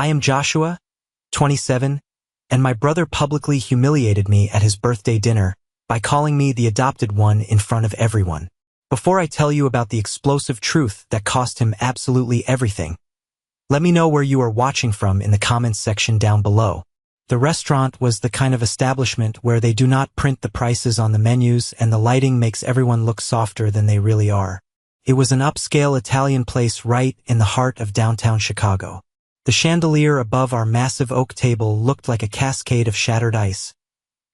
I am Joshua, 27, and my brother publicly humiliated me at his birthday dinner by calling me the adopted one in front of everyone. Before I tell you about the explosive truth that cost him absolutely everything, let me know where you are watching from in the comments section down below. The restaurant was the kind of establishment where they do not print the prices on the menus and the lighting makes everyone look softer than they really are. It was an upscale Italian place right in the heart of downtown Chicago. The chandelier above our massive oak table looked like a cascade of shattered ice,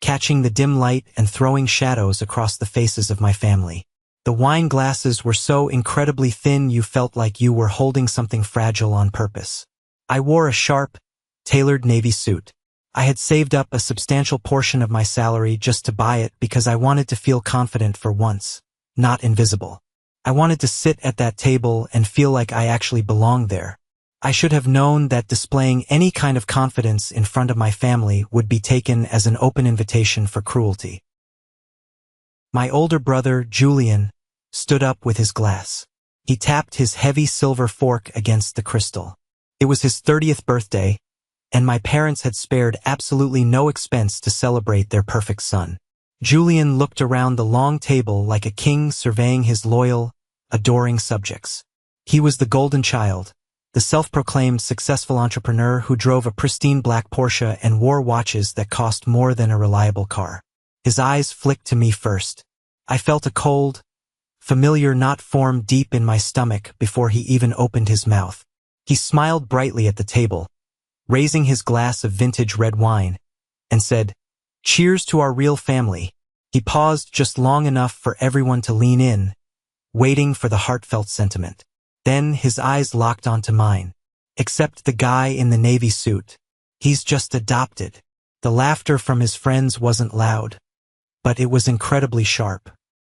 catching the dim light and throwing shadows across the faces of my family. The wine glasses were so incredibly thin you felt like you were holding something fragile on purpose. I wore a sharp, tailored navy suit. I had saved up a substantial portion of my salary just to buy it because I wanted to feel confident for once, not invisible. I wanted to sit at that table and feel like I actually belonged there. I should have known that displaying any kind of confidence in front of my family would be taken as an open invitation for cruelty. My older brother, Julian, stood up with his glass. He tapped his heavy silver fork against the crystal. It was his 30th birthday, and my parents had spared absolutely no expense to celebrate their perfect son. Julian looked around the long table like a king surveying his loyal, adoring subjects. He was the golden child, the self-proclaimed successful entrepreneur who drove a pristine black Porsche and wore watches that cost more than a reliable car. His eyes flicked to me first. I felt a cold, familiar knot form deep in my stomach before he even opened his mouth. He smiled brightly at the table, raising his glass of vintage red wine, and said, "Cheers to our real family." He paused just long enough for everyone to lean in, waiting for the heartfelt sentiment. Then his eyes locked onto mine. Except the guy in the navy suit. He's just adopted. The laughter from his friends wasn't loud, but it was incredibly sharp.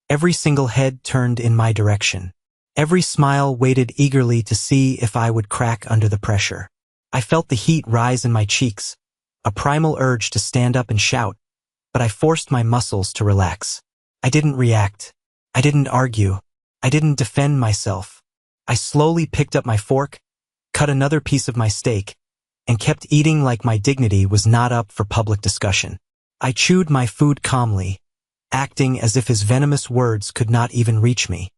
Every single head turned in my direction. Every smile waited eagerly to see if I would crack under the pressure. I felt the heat rise in my cheeks, a primal urge to stand up and shout, but I forced my muscles to relax. I didn't react. I didn't argue. I didn't defend myself. I slowly picked up my fork, cut another piece of my steak, and kept eating like my dignity was not up for public discussion. I chewed my food calmly, acting as if his venomous words could not even reach me.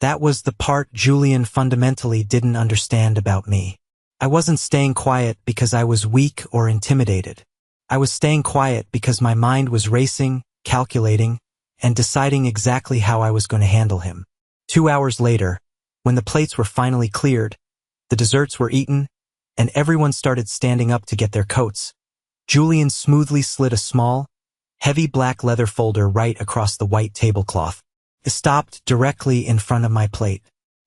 That was the part Julian fundamentally didn't understand about me. I wasn't staying quiet because I was weak or intimidated. I was staying quiet because my mind was racing, calculating, and deciding exactly how I was going to handle him. 2 hours later, when the plates were finally cleared, the desserts were eaten, and everyone started standing up to get their coats, Julian smoothly slid a small, heavy black leather folder right across the white tablecloth. It stopped directly in front of my plate.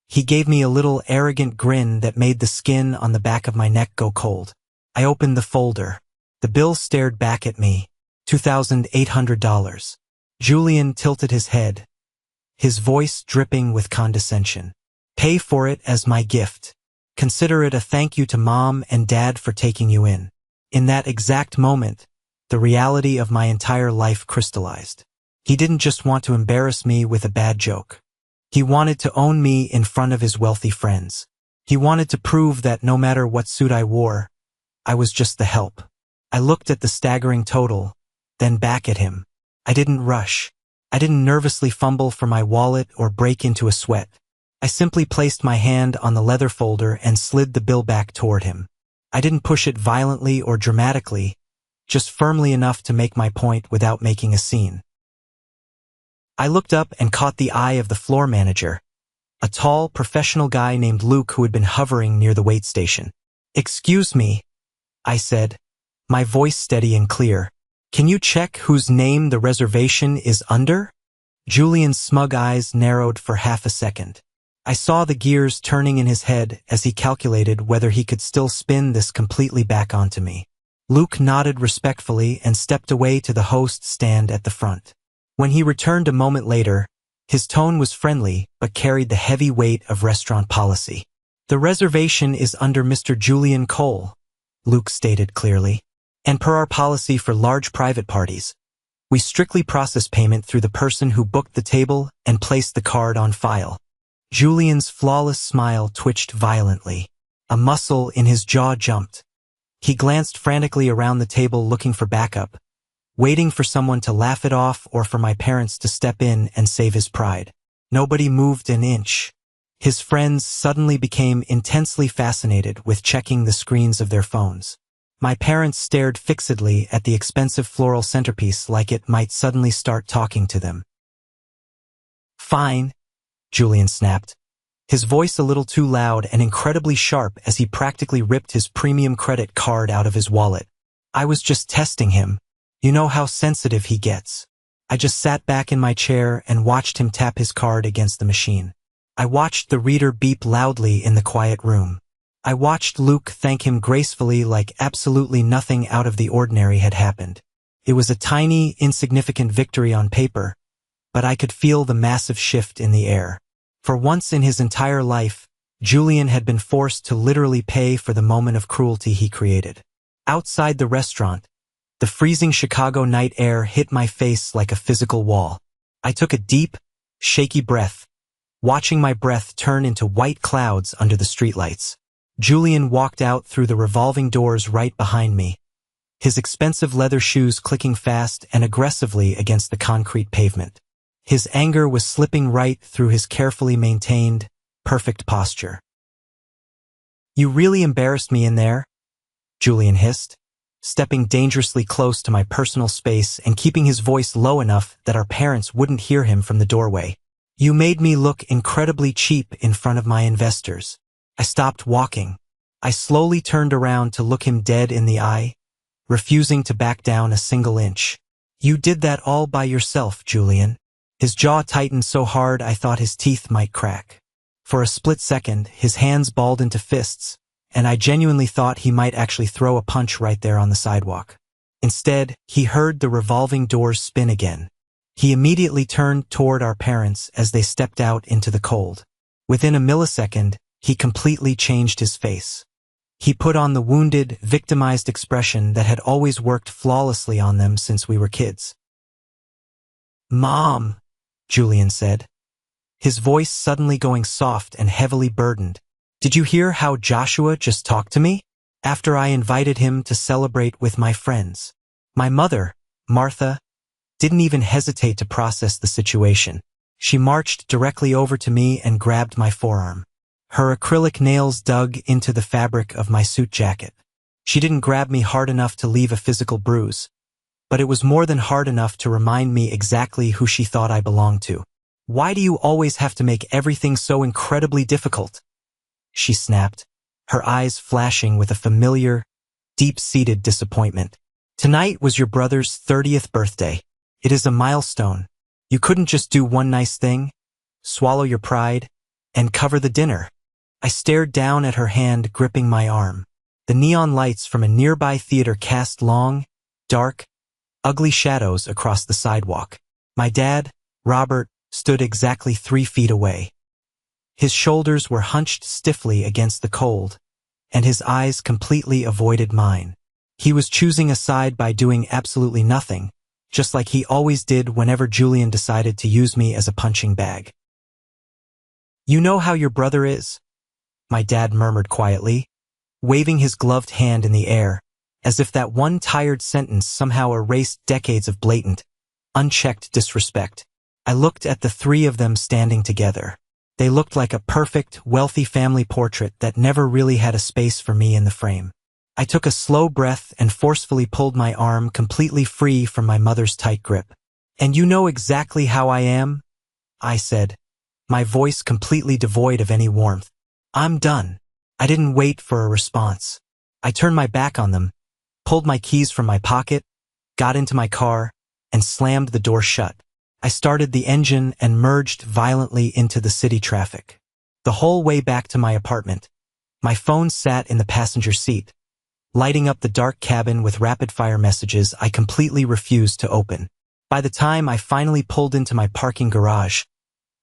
He gave me a little arrogant grin that made the skin on the back of my neck go cold. I opened the folder. The bill stared back at me. $2,800. Julian tilted his head, his voice dripping with condescension. "Pay for it as my gift. Consider it a thank you to Mom and Dad for taking you in." In that exact moment, the reality of my entire life crystallized. He didn't just want to embarrass me with a bad joke. He wanted to own me in front of his wealthy friends. He wanted to prove that no matter what suit I wore, I was just the help. I looked at the staggering total, then back at him. I didn't rush. I didn't nervously fumble for my wallet or break into a sweat. I simply placed my hand on the leather folder and slid the bill back toward him. I didn't push it violently or dramatically, just firmly enough to make my point without making a scene. I looked up and caught the eye of the floor manager, a tall, professional guy named Luke who had been hovering near the wait station. "Excuse me," I said, my voice steady and clear. "Can you check whose name the reservation is under?" Julian's smug eyes narrowed for half a second. I saw the gears turning in his head as he calculated whether he could still spin this completely back onto me. Luke nodded respectfully and stepped away to the host stand at the front. When he returned a moment later, his tone was friendly but carried the heavy weight of restaurant policy. "The reservation is under Mr. Julian Cole," Luke stated clearly. "And per our policy for large private parties, we strictly process payment through the person who booked the table and placed the card on file." Julian's flawless smile twitched violently. A muscle in his jaw jumped. He glanced frantically around the table looking for backup, waiting for someone to laugh it off or for my parents to step in and save his pride. Nobody moved an inch. His friends suddenly became intensely fascinated with checking the screens of their phones. My parents stared fixedly at the expensive floral centerpiece like it might suddenly start talking to them. "Fine," Julian snapped, his voice a little too loud and incredibly sharp as he practically ripped his premium credit card out of his wallet. "I was just testing him. You know how sensitive he gets." I just sat back in my chair and watched him tap his card against the machine. I watched the reader beep loudly in the quiet room. I watched Luke thank him gracefully like absolutely nothing out of the ordinary had happened. It was a tiny, insignificant victory on paper, but I could feel the massive shift in the air. For once in his entire life, Julian had been forced to literally pay for the moment of cruelty he created. Outside the restaurant, the freezing Chicago night air hit my face like a physical wall. I took a deep, shaky breath, watching my breath turn into white clouds under the streetlights. Julian walked out through the revolving doors right behind me, his expensive leather shoes clicking fast and aggressively against the concrete pavement. His anger was slipping right through his carefully maintained, perfect posture. "You really embarrassed me in there," Julian hissed, stepping dangerously close to my personal space and keeping his voice low enough that our parents wouldn't hear him from the doorway. "You made me look incredibly cheap in front of my investors." I stopped walking. I slowly turned around to look him dead in the eye, refusing to back down a single inch. "You did that all by yourself, Julian." His jaw tightened so hard I thought his teeth might crack. For a split second, his hands balled into fists, and I genuinely thought he might actually throw a punch right there on the sidewalk. Instead, he heard the revolving doors spin again. He immediately turned toward our parents as they stepped out into the cold. Within a millisecond, he completely changed his face. He put on the wounded, victimized expression that had always worked flawlessly on them since we were kids. "Mom," Julian said, his voice suddenly going soft and heavily burdened. "Did you hear how Joshua just talked to me? After I invited him to celebrate with my friends." My mother, Martha, didn't even hesitate to process the situation. She marched directly over to me and grabbed my forearm. Her acrylic nails dug into the fabric of my suit jacket. She didn't grab me hard enough to leave a physical bruise, but it was more than hard enough to remind me exactly who she thought I belonged to. "Why do you always have to make everything so incredibly difficult?" she snapped, her eyes flashing with a familiar, deep-seated disappointment. "Tonight was your brother's 30th birthday. It is a milestone. You couldn't just do one nice thing, swallow your pride, and cover the dinner." I stared down at her hand gripping my arm. The neon lights from a nearby theater cast long, dark, ugly shadows across the sidewalk. My dad, Robert, stood exactly 3 feet away. His shoulders were hunched stiffly against the cold, and his eyes completely avoided mine. He was choosing a side by doing absolutely nothing, just like he always did whenever Julian decided to use me as a punching bag. "You know how your brother is?" my dad murmured quietly, waving his gloved hand in the air, as if that one tired sentence somehow erased decades of blatant, unchecked disrespect. I looked at the 3 of them standing together. They looked like a perfect, wealthy family portrait that never really had a space for me in the frame. I took a slow breath and forcefully pulled my arm completely free from my mother's tight grip. "And you know exactly how I am?" I said, my voice completely devoid of any warmth. "I'm done." I didn't wait for a response. I turned my back on them, pulled my keys from my pocket, got into my car, and slammed the door shut. I started the engine and merged violently into the city traffic. The whole way back to my apartment, my phone sat in the passenger seat, lighting up the dark cabin with rapid-fire messages I completely refused to open. By the time I finally pulled into my parking garage,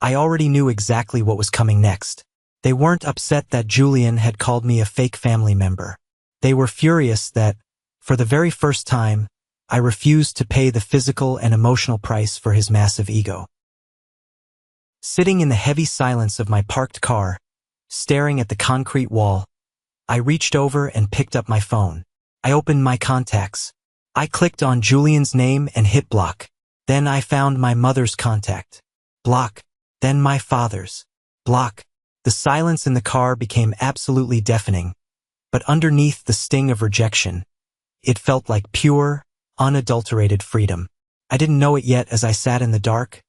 I already knew exactly what was coming next. They weren't upset that Julian had called me a fake family member. They were furious that, for the very first time, I refused to pay the physical and emotional price for his massive ego. Sitting in the heavy silence of my parked car, staring at the concrete wall, I reached over and picked up my phone. I opened my contacts. I clicked on Julian's name and hit block. Then I found my mother's contact. Block. Then my father's. Block. The silence in the car became absolutely deafening, but underneath the sting of rejection, it felt like pure, unadulterated freedom. I didn't know it yet as I sat in the dark,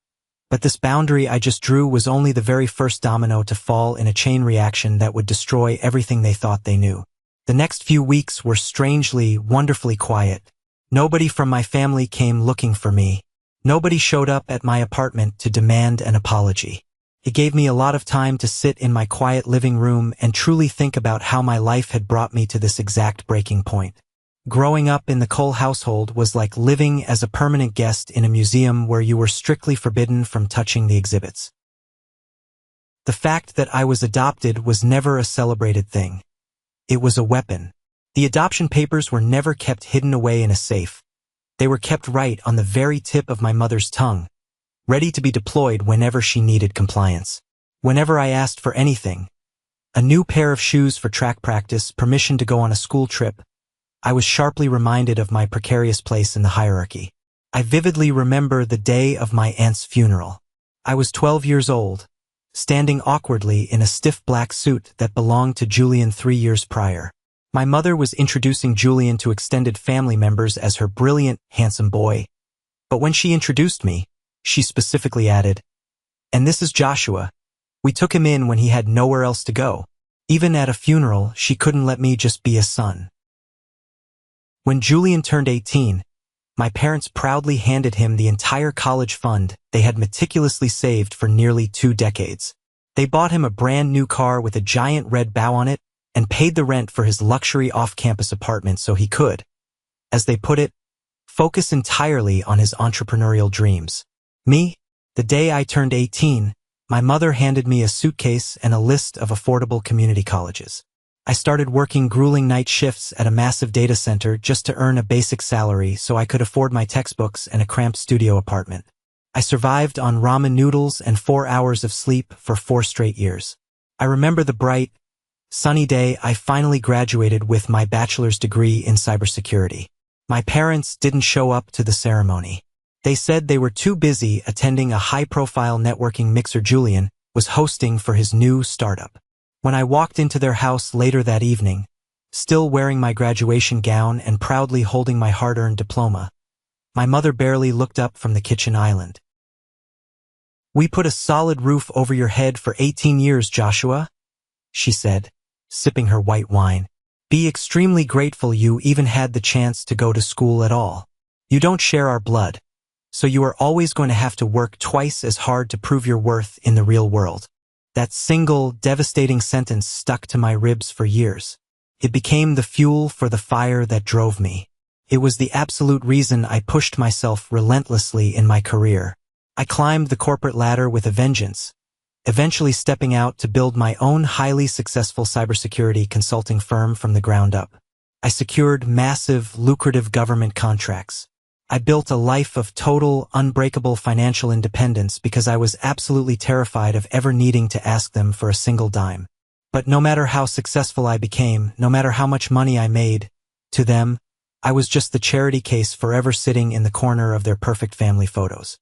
but this boundary I just drew was only the very first domino to fall in a chain reaction that would destroy everything they thought they knew. The next few weeks were strangely, wonderfully quiet. Nobody from my family came looking for me. Nobody showed up at my apartment to demand an apology. It gave me a lot of time to sit in my quiet living room and truly think about how my life had brought me to this exact breaking point. Growing up in the Cole household was like living as a permanent guest in a museum where you were strictly forbidden from touching the exhibits. The fact that I was adopted was never a celebrated thing. It was a weapon. The adoption papers were never kept hidden away in a safe. They were kept right on the very tip of my mother's tongue, ready to be deployed whenever she needed compliance. Whenever I asked for anything, a new pair of shoes for track practice, permission to go on a school trip, I was sharply reminded of my precarious place in the hierarchy. I vividly remember the day of my aunt's funeral. I was 12 years old, standing awkwardly in a stiff black suit that belonged to Julian 3 years prior. My mother was introducing Julian to extended family members as her brilliant, handsome boy. But when she introduced me, she specifically added, "And this is Joshua. We took him in when he had nowhere else to go." Even at a funeral, she couldn't let me just be a son. When Julian turned 18, my parents proudly handed him the entire college fund they had meticulously saved for nearly 2 decades. They bought him a brand new car with a giant red bow on it and paid the rent for his luxury off-campus apartment so he could, as they put it, focus entirely on his entrepreneurial dreams. Me, the day I turned 18, my mother handed me a suitcase and a list of affordable community colleges. I started working grueling night shifts at a massive data center just to earn a basic salary so I could afford my textbooks and a cramped studio apartment. I survived on ramen noodles and 4 hours of sleep for 4 straight years. I remember the bright, sunny day I finally graduated with my bachelor's degree in cybersecurity. My parents didn't show up to the ceremony. They said they were too busy attending a high-profile networking mixer Julian was hosting for his new startup. When I walked into their house later that evening, still wearing my graduation gown and proudly holding my hard-earned diploma, my mother barely looked up from the kitchen island. "We put a solid roof over your head for 18 years, Joshua," she said, sipping her white wine. "Be extremely grateful you even had the chance to go to school at all. You don't share our blood, so you are always going to have to work twice as hard to prove your worth in the real world." That single, devastating sentence stuck to my ribs for years. It became the fuel for the fire that drove me. It was the absolute reason I pushed myself relentlessly in my career. I climbed the corporate ladder with a vengeance, eventually stepping out to build my own highly successful cybersecurity consulting firm from the ground up. I secured massive, lucrative government contracts. I built a life of total, unbreakable financial independence because I was absolutely terrified of ever needing to ask them for a single dime. But no matter how successful I became, no matter how much money I made, to them, I was just the charity case forever sitting in the corner of their perfect family photos.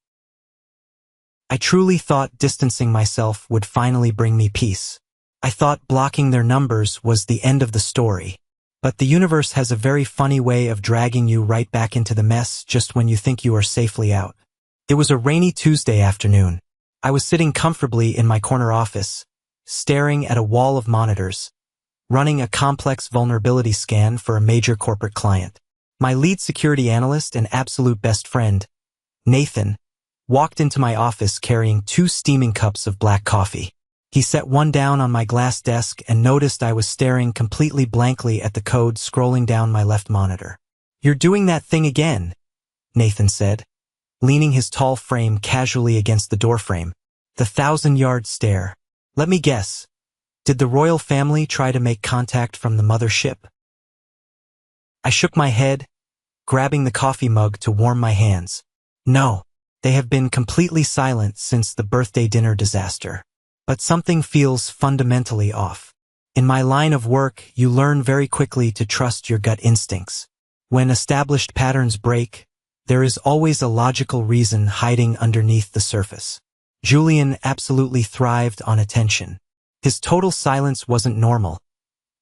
I truly thought distancing myself would finally bring me peace. I thought blocking their numbers was the end of the story. But the universe has a very funny way of dragging you right back into the mess just when you think you are safely out. It was a rainy Tuesday afternoon. I was sitting comfortably in my corner office, staring at a wall of monitors, running a complex vulnerability scan for a major corporate client. My lead security analyst and absolute best friend, Nathan, walked into my office carrying 2 steaming cups of black coffee. He set one down on my glass desk and noticed I was staring completely blankly at the code scrolling down my left monitor. "You're doing that thing again," Nathan said, leaning his tall frame casually against the doorframe. "The 1,000-yard stare. Let me guess. Did the royal family try to make contact from the mothership?" I shook my head, grabbing the coffee mug to warm my hands. "No, they have been completely silent since the birthday dinner disaster. But something feels fundamentally off. In my line of work, you learn very quickly to trust your gut instincts. When established patterns break, there is always a logical reason hiding underneath the surface. Julian absolutely thrived on attention. His total silence wasn't normal.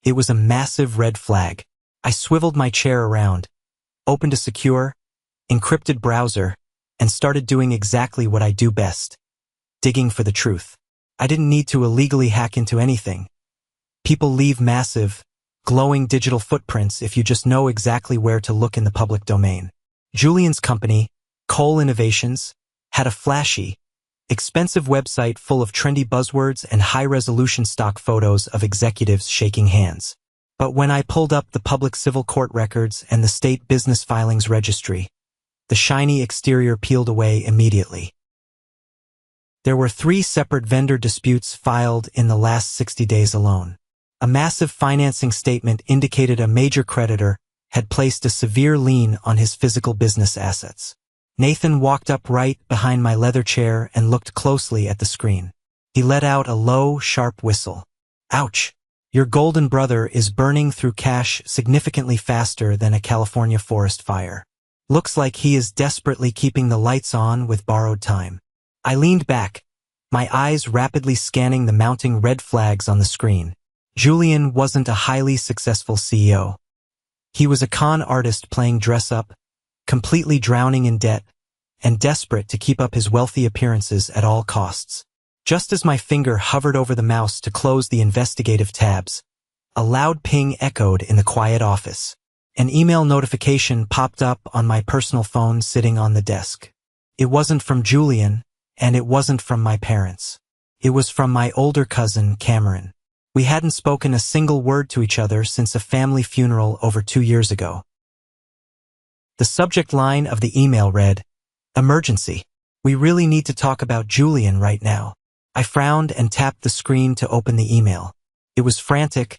It was a massive red flag. I swiveled my chair around, opened a secure, encrypted browser, and started doing exactly what I do best: digging for the truth. I didn't need to illegally hack into anything. People leave massive, glowing digital footprints if you just know exactly where to look in the public domain. Julian's company, Cole Innovations, had a flashy, expensive website full of trendy buzzwords and high-resolution stock photos of executives shaking hands. But when I pulled up the public civil court records and the state business filings registry, the shiny exterior peeled away immediately. There were 3 separate vendor disputes filed in the last 60 days alone. A massive financing statement indicated a major creditor had placed a severe lien on his physical business assets. Nathan walked up right behind my leather chair and looked closely at the screen. He let out a low, sharp whistle. Ouch! Your golden brother is burning through cash significantly faster than a California forest fire. Looks like he is desperately keeping the lights on with borrowed time. I leaned back, my eyes rapidly scanning the mounting red flags on the screen. Julian wasn't a highly successful CEO. He was a con artist playing dress-up, completely drowning in debt, and desperate to keep up his wealthy appearances at all costs. Just as my finger hovered over the mouse to close the investigative tabs, a loud ping echoed in the quiet office. An email notification popped up on my personal phone sitting on the desk. It wasn't from Julian, and it wasn't from my parents. It was from my older cousin, Cameron. We hadn't spoken a single word to each other since a family funeral over 2 years ago. The subject line of the email read, "Emergency. We really need to talk about Julian right now." I frowned and tapped the screen to open the email. It was frantic,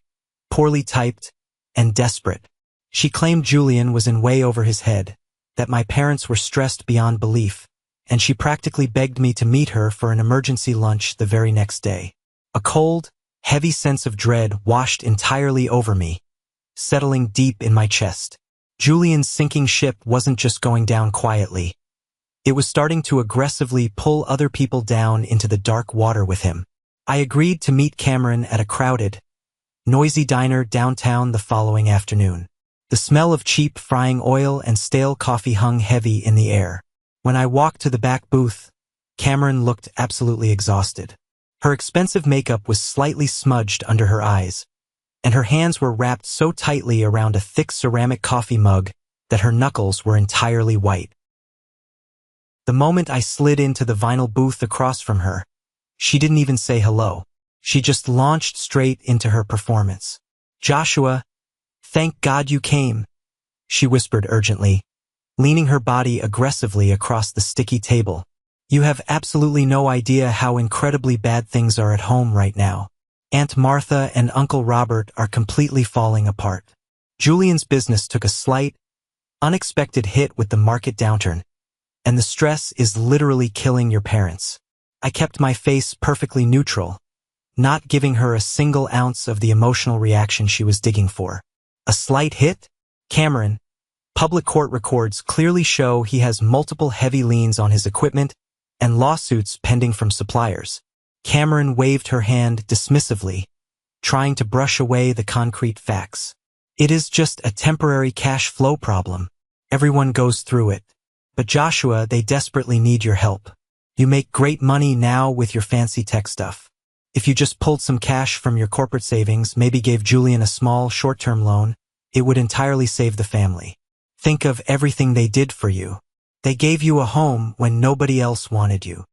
poorly typed, and desperate. She claimed Julian was in way over his head, that my parents were stressed beyond belief, and she practically begged me to meet her for an emergency lunch the very next day. A cold, heavy sense of dread washed entirely over me, settling deep in my chest. Julian's sinking ship wasn't just going down quietly. It was starting to aggressively pull other people down into the dark water with him. I agreed to meet Cameron at a crowded, noisy diner downtown the following afternoon. The smell of cheap frying oil and stale coffee hung heavy in the air. When I walked to the back booth, Cameron looked absolutely exhausted. Her expensive makeup was slightly smudged under her eyes, and her hands were wrapped so tightly around a thick ceramic coffee mug that her knuckles were entirely white. The moment I slid into the vinyl booth across from her, she didn't even say hello. She just launched straight into her performance. "Joshua, thank God you came," she whispered urgently, leaning her body aggressively across the sticky table. "You have absolutely no idea how incredibly bad things are at home right now. Aunt Martha and Uncle Robert are completely falling apart." Julian's business took a slight, unexpected hit with the market downturn, and the stress is literally killing your parents. I kept my face perfectly neutral, not giving her a single ounce of the emotional reaction she was digging for. "A slight hit? Cameron, public court records clearly show he has multiple heavy liens on his equipment and lawsuits pending from suppliers." Cameron waved her hand dismissively, trying to brush away the concrete facts. "It is just a temporary cash flow problem. Everyone goes through it. But Joshua, they desperately need your help. You make great money now with your fancy tech stuff. If you just pulled some cash from your corporate savings, maybe gave Julian a small, short-term loan, it would entirely save the family. Think of everything they did for you. They gave you a home when nobody else wanted you."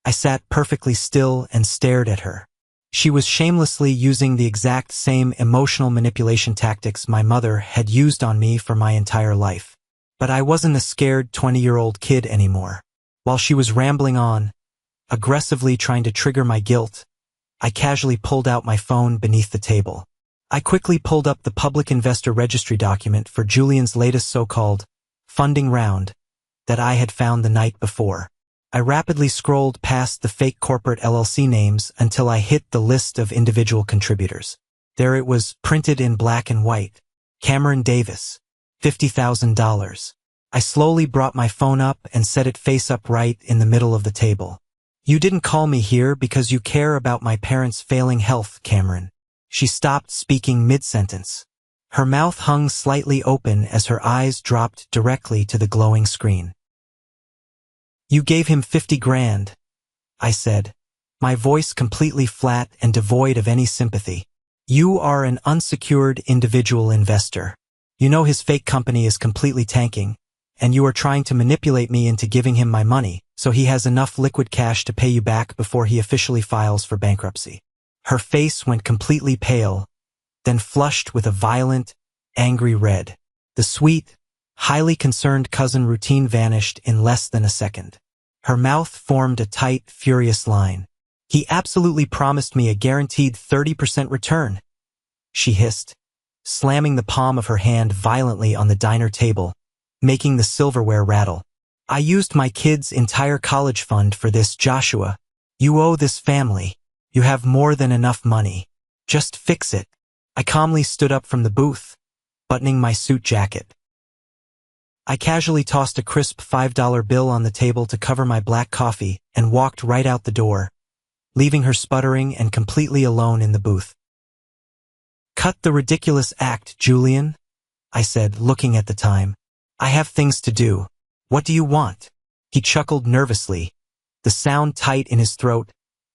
I sat perfectly still and stared at her. She was shamelessly using the exact same emotional manipulation tactics my mother had used on me for my entire life. But I wasn't a scared 20-year-old kid anymore. While she was rambling on, aggressively trying to trigger my guilt, I casually pulled out my phone beneath the table. I quickly pulled up the public investor registry document for Julian's latest so-called funding round that I had found the night before. I rapidly scrolled past the fake corporate LLC names until I hit the list of individual contributors. There it was, printed in black and white. Cameron Davis, $50,000. I slowly brought my phone up and set it face up right in the middle of the table. You didn't call me here because you care about my parents' failing health, Cameron. She stopped speaking mid-sentence. Her mouth hung slightly open as her eyes dropped directly to the glowing screen. You gave him 50 grand, I said, my voice completely flat and devoid of any sympathy. You are an unsecured individual investor. You know his fake company is completely tanking, and you are trying to manipulate me into giving him my money, so he has enough liquid cash to pay you back before he officially files for bankruptcy. Her face went completely pale, then flushed with a violent, angry red. The sweet, highly concerned cousin routine vanished in less than a second. Her mouth formed a tight, furious line. He absolutely promised me a guaranteed 30% return, she hissed, slamming the palm of her hand violently on the diner table, making the silverware rattle. I used my kid's entire college fund for this, Joshua. You owe this family. You have more than enough money. Just fix it. I calmly stood up from the booth, buttoning my suit jacket. I casually tossed a crisp $5 bill on the table to cover my black coffee and walked right out the door, leaving her sputtering and completely alone in the booth. Cut the ridiculous act, Julian, I said, looking at the time. I have things to do. What do you want? He chuckled nervously, the sound tight in his throat,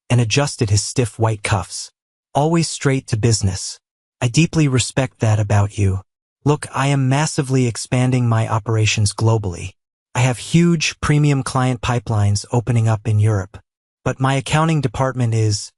and adjusted his stiff white cuffs. Always straight to business. I deeply respect that about you. Look, I am massively expanding my operations globally. I have huge premium client pipelines opening up in Europe. But my accounting department is,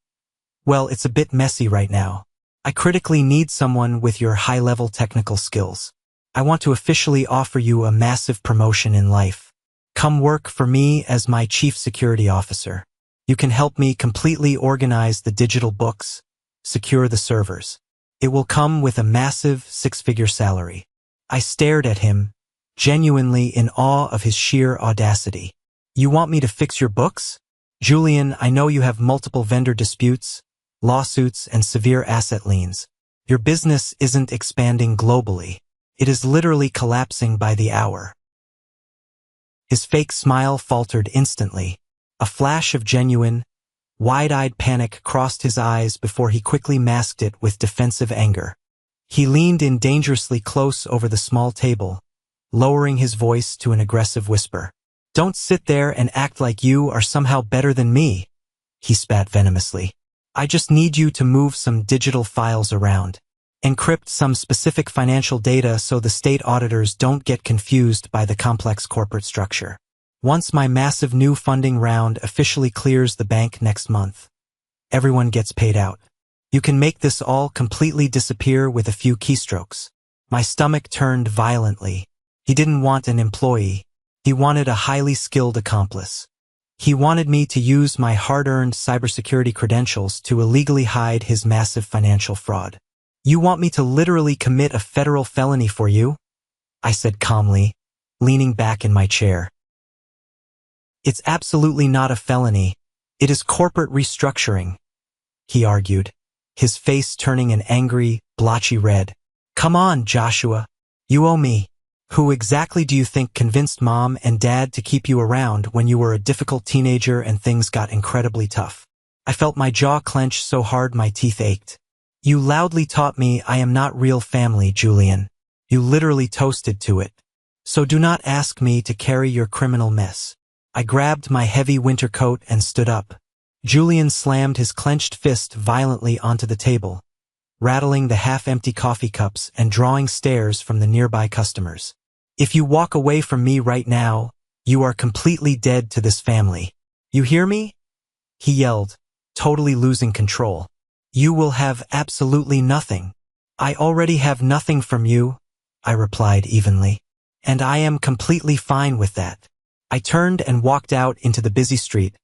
well, it's a bit messy right now. I critically need someone with your high-level technical skills. I want to officially offer you a massive promotion in life. Come work for me as my chief security officer. You can help me completely organize the digital books, secure the servers. It will come with a massive six-figure salary. I stared at him, genuinely in awe of his sheer audacity. You want me to fix your books? Julian, I know you have multiple vendor disputes, lawsuits, and severe asset liens. Your business isn't expanding globally. It is literally collapsing by the hour. His fake smile faltered instantly. A flash of genuine, wide-eyed panic crossed his eyes before he quickly masked it with defensive anger. He leaned in dangerously close over the small table, lowering his voice to an aggressive whisper. Don't sit there and act like you are somehow better than me, he spat venomously. I just need you to move some digital files around. Encrypt some specific financial data so the state auditors don't get confused by the complex corporate structure. Once my massive new funding round officially clears the bank next month, everyone gets paid out. You can make this all completely disappear with a few keystrokes. My stomach turned violently. He didn't want an employee. He wanted a highly skilled accomplice. He wanted me to use my hard-earned cybersecurity credentials to illegally hide his massive financial fraud. You want me to literally commit a federal felony for you? I said calmly, leaning back in my chair. It's absolutely not a felony. It is corporate restructuring, he argued, his face turning an angry, blotchy red. Come on, Joshua. You owe me. Who exactly do you think convinced Mom and Dad to keep you around when you were a difficult teenager and things got incredibly tough? I felt my jaw clench so hard my teeth ached. You loudly taught me I am not real family, Julian. You literally toasted to it. So do not ask me to carry your criminal mess. I grabbed my heavy winter coat and stood up. Julian slammed his clenched fist violently onto the table, rattling the half-empty coffee cups and drawing stares from the nearby customers. If you walk away from me right now, you are completely dead to this family. You hear me? He yelled, totally losing control. You will have absolutely nothing. I already have nothing from you, I replied evenly. And I am completely fine with that. I turned and walked out into the busy street,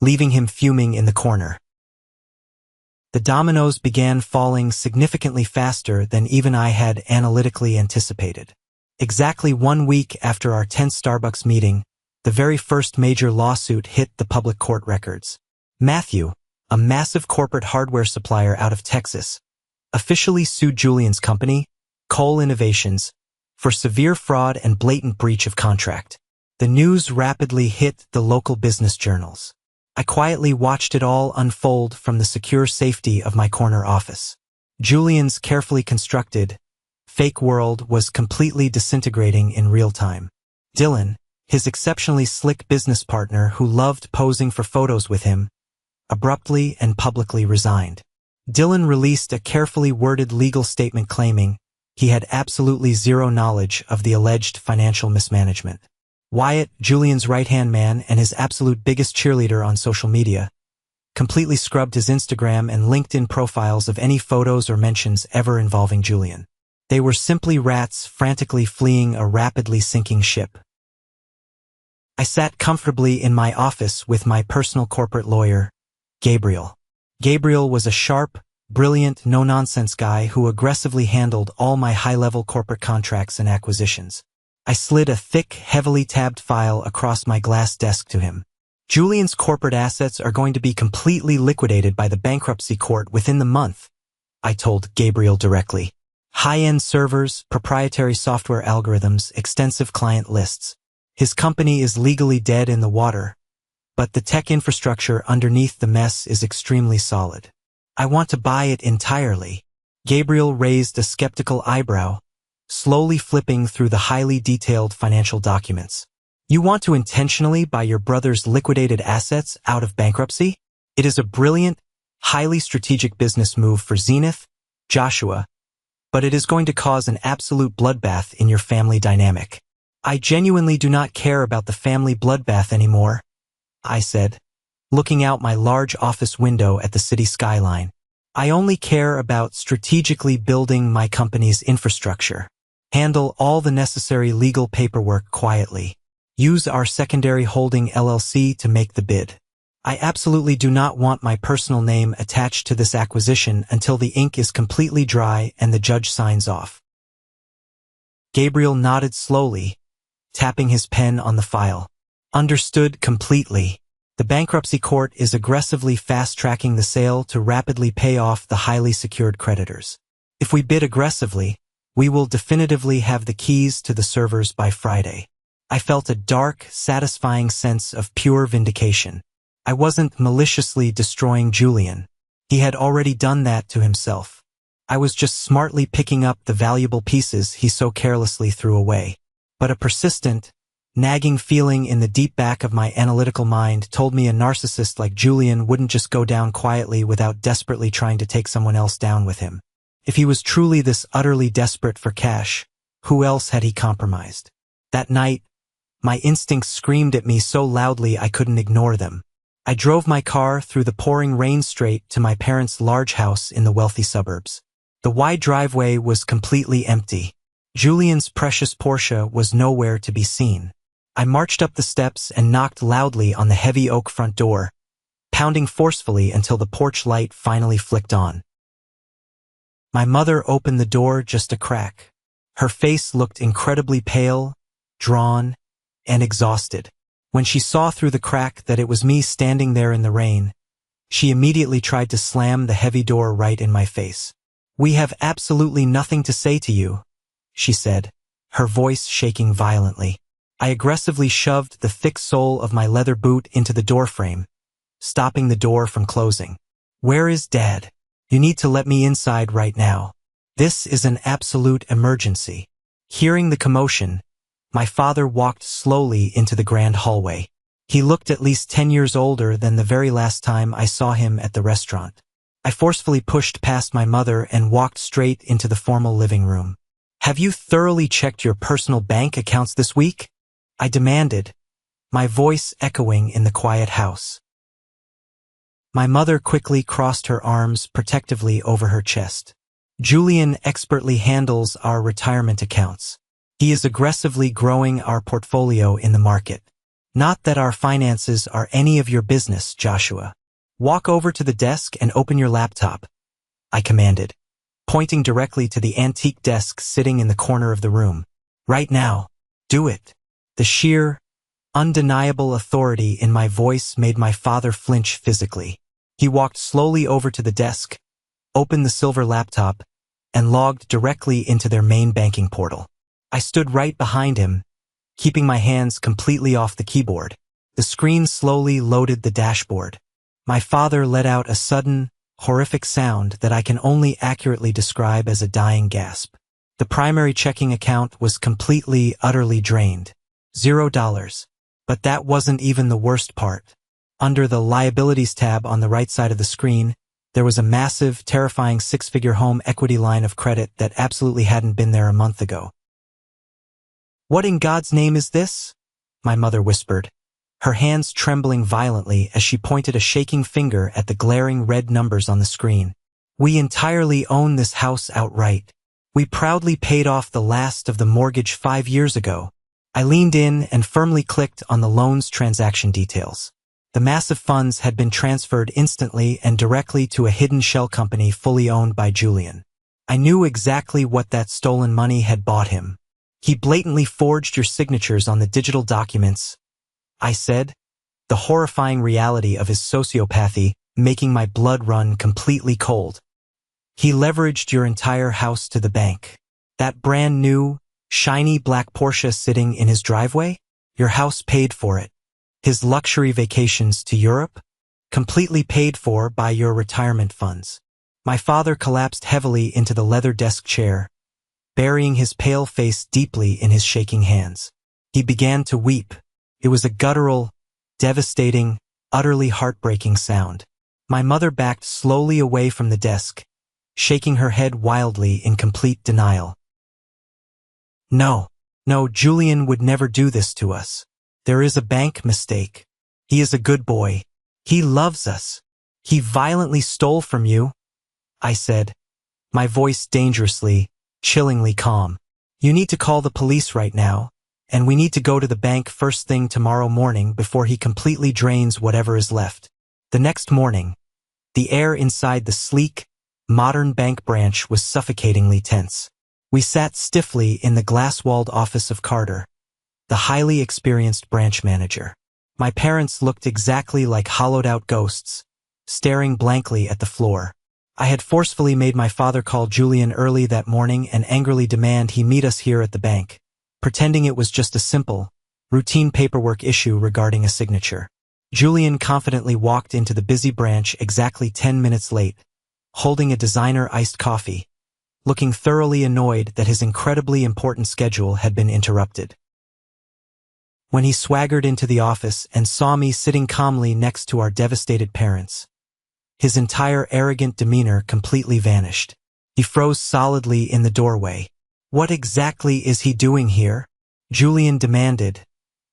leaving him fuming in the corner. The dominoes began falling significantly faster than even I had analytically anticipated. Exactly 1 week after our tense Starbucks meeting, the very first major lawsuit hit the public court records. Matthew, a massive corporate hardware supplier out of Texas, officially sued Julian's company, Cole Innovations, for severe fraud and blatant breach of contract. The news rapidly hit the local business journals. I quietly watched it all unfold from the secure safety of my corner office. Julian's carefully constructed, fake world was completely disintegrating in real time. Dylan, his exceptionally slick business partner who loved posing for photos with him, abruptly and publicly resigned. Dylan released a carefully worded legal statement claiming he had absolutely zero knowledge of the alleged financial mismanagement. Wyatt, Julian's right-hand man and his absolute biggest cheerleader on social media, completely scrubbed his Instagram and LinkedIn profiles of any photos or mentions ever involving Julian. They were simply rats frantically fleeing a rapidly sinking ship. I sat comfortably in my office with my personal corporate lawyer, Gabriel. Gabriel was a sharp, brilliant, no-nonsense guy who aggressively handled all my high-level corporate contracts and acquisitions. I slid a thick, heavily tabbed file across my glass desk to him. Julian's corporate assets are going to be completely liquidated by the bankruptcy court within the month, I told Gabriel directly. High-end servers, proprietary software algorithms, extensive client lists. His company is legally dead in the water, but the tech infrastructure underneath the mess is extremely solid. I want to buy it entirely. Gabriel raised a skeptical eyebrow, slowly flipping through the highly detailed financial documents. You want to intentionally buy your brother's liquidated assets out of bankruptcy? It is a brilliant, highly strategic business move for Zenith, Joshua, but it is going to cause an absolute bloodbath in your family dynamic. I genuinely do not care about the family bloodbath anymore, I said, looking out my large office window at the city skyline. I only care about strategically building my company's infrastructure. Handle all the necessary legal paperwork quietly. Use our secondary holding LLC to make the bid. I absolutely do not want my personal name attached to this acquisition until the ink is completely dry and the judge signs off. Gabriel nodded slowly, tapping his pen on the file. Understood completely. The bankruptcy court is aggressively fast-tracking the sale to rapidly pay off the highly secured creditors. If we bid aggressively, we will definitively have the keys to the servers by Friday. I felt a dark, satisfying sense of pure vindication. I wasn't maliciously destroying Julian. He had already done that to himself. I was just smartly picking up the valuable pieces he so carelessly threw away. But a persistent, nagging feeling in the deep back of my analytical mind told me a narcissist like Julian wouldn't just go down quietly without desperately trying to take someone else down with him. If he was truly this utterly desperate for cash, who else had he compromised? That night, my instincts screamed at me so loudly I couldn't ignore them. I drove my car through the pouring rain straight to my parents' large house in the wealthy suburbs. The wide driveway was completely empty. Julian's precious Porsche was nowhere to be seen. I marched up the steps and knocked loudly on the heavy oak front door, pounding forcefully until the porch light finally flicked on. My mother opened the door just a crack. Her face looked incredibly pale, drawn, and exhausted. When she saw through the crack that it was me standing there in the rain, she immediately tried to slam the heavy door right in my face. "We have absolutely nothing to say to you," she said, her voice shaking violently. I aggressively shoved the thick sole of my leather boot into the doorframe, stopping the door from closing. "Where is Dad? You need to let me inside right now. This is an absolute emergency." Hearing the commotion, my father walked slowly into the grand hallway. He looked at least 10 years older than the very last time I saw him at the restaurant. I forcefully pushed past my mother and walked straight into the formal living room. "Have you thoroughly checked your personal bank accounts this week?" I demanded, my voice echoing in the quiet house. My mother quickly crossed her arms protectively over her chest. "Julian expertly handles our retirement accounts. He is aggressively growing our portfolio in the market. Not that our finances are any of your business, Joshua. Walk over to the desk and open your laptop," I commanded, pointing directly to the antique desk sitting in the corner of the room. "Right now. Do it." The sheer, Undeniable authority in my voice made my father flinch physically. He walked slowly over to the desk, opened the silver laptop, and logged directly into their main banking portal. I stood right behind him, keeping my hands completely off the keyboard. The screen slowly loaded the dashboard. My father let out a sudden, horrific sound that I can only accurately describe as a dying gasp. The primary checking account was completely, utterly drained. $0. But that wasn't even the worst part. Under the Liabilities tab on the right side of the screen, there was a massive, terrifying six-figure home equity line of credit that absolutely hadn't been there a month ago. "What in God's name is this?" my mother whispered, her hands trembling violently as she pointed a shaking finger at the glaring red numbers on the screen. "We entirely own this house outright. We proudly paid off the last of the mortgage 5 years ago." I leaned in and firmly clicked on the loan's transaction details. The massive funds had been transferred instantly and directly to a hidden shell company fully owned by Julian. I knew exactly what that stolen money had bought him. "He blatantly forged your signatures on the digital documents," I said, the horrifying reality of his sociopathy making my blood run completely cold. "He leveraged your entire house to the bank. That brand new, shiny black Porsche sitting in his driveway? Your house paid for it. His luxury vacations to Europe? Completely paid for by your retirement funds." My father collapsed heavily into the leather desk chair, burying his pale face deeply in his shaking hands. He began to weep. It was a guttural, devastating, utterly heartbreaking sound. My mother backed slowly away from the desk, shaking her head wildly in complete denial. No, Julian would never do this to us. There is a bank mistake. He is a good boy. He loves us. He violently stole from you," I said, my voice dangerously, chillingly calm. "You need to call the police right now, and we need to go to the bank first thing tomorrow morning before he completely drains whatever is left." The next morning, the air inside the sleek, modern bank branch was suffocatingly tense. We sat stiffly in the glass-walled office of Carter, the highly experienced branch manager. My parents looked exactly like hollowed-out ghosts, staring blankly at the floor. I had forcefully made my father call Julian early that morning and angrily demand he meet us here at the bank, pretending it was just a simple, routine paperwork issue regarding a signature. Julian confidently walked into the busy branch exactly 10 minutes late, holding a designer iced coffee, looking thoroughly annoyed that his incredibly important schedule had been interrupted. When he swaggered into the office and saw me sitting calmly next to our devastated parents, his entire arrogant demeanor completely vanished. He froze solidly in the doorway. "What exactly is he doing here?" Julian demanded,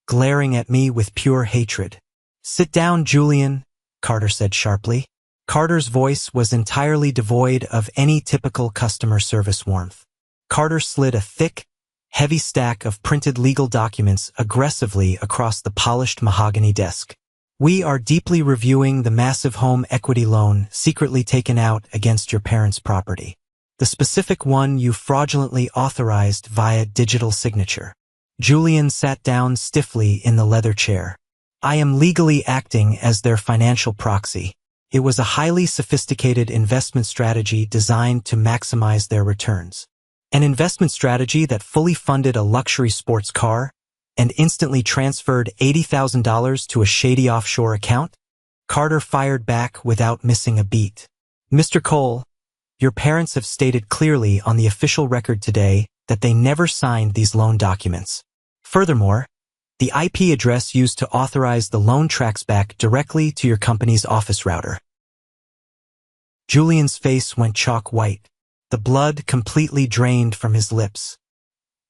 glaring at me with pure hatred. "Sit down, Julian," Carter said sharply. Carter's voice was entirely devoid of any typical customer service warmth. Carter slid a thick, heavy stack of printed legal documents aggressively across the polished mahogany desk. "We are deeply reviewing the massive home equity loan secretly taken out against your parents' property. The specific one you fraudulently authorized via digital signature." Julian sat down stiffly in the leather chair. "I am legally acting as their financial proxy. It was a highly sophisticated investment strategy designed to maximize their returns. An investment strategy that fully funded a luxury sports car and instantly transferred $80,000 to a shady offshore account?" Carter fired back without missing a beat. "Mr. Cole, your parents have stated clearly on the official record today that they never signed these loan documents. Furthermore, the IP address used to authorize the loan tracks back directly to your company's office router." Julian's face went chalk white. The blood completely drained from his lips.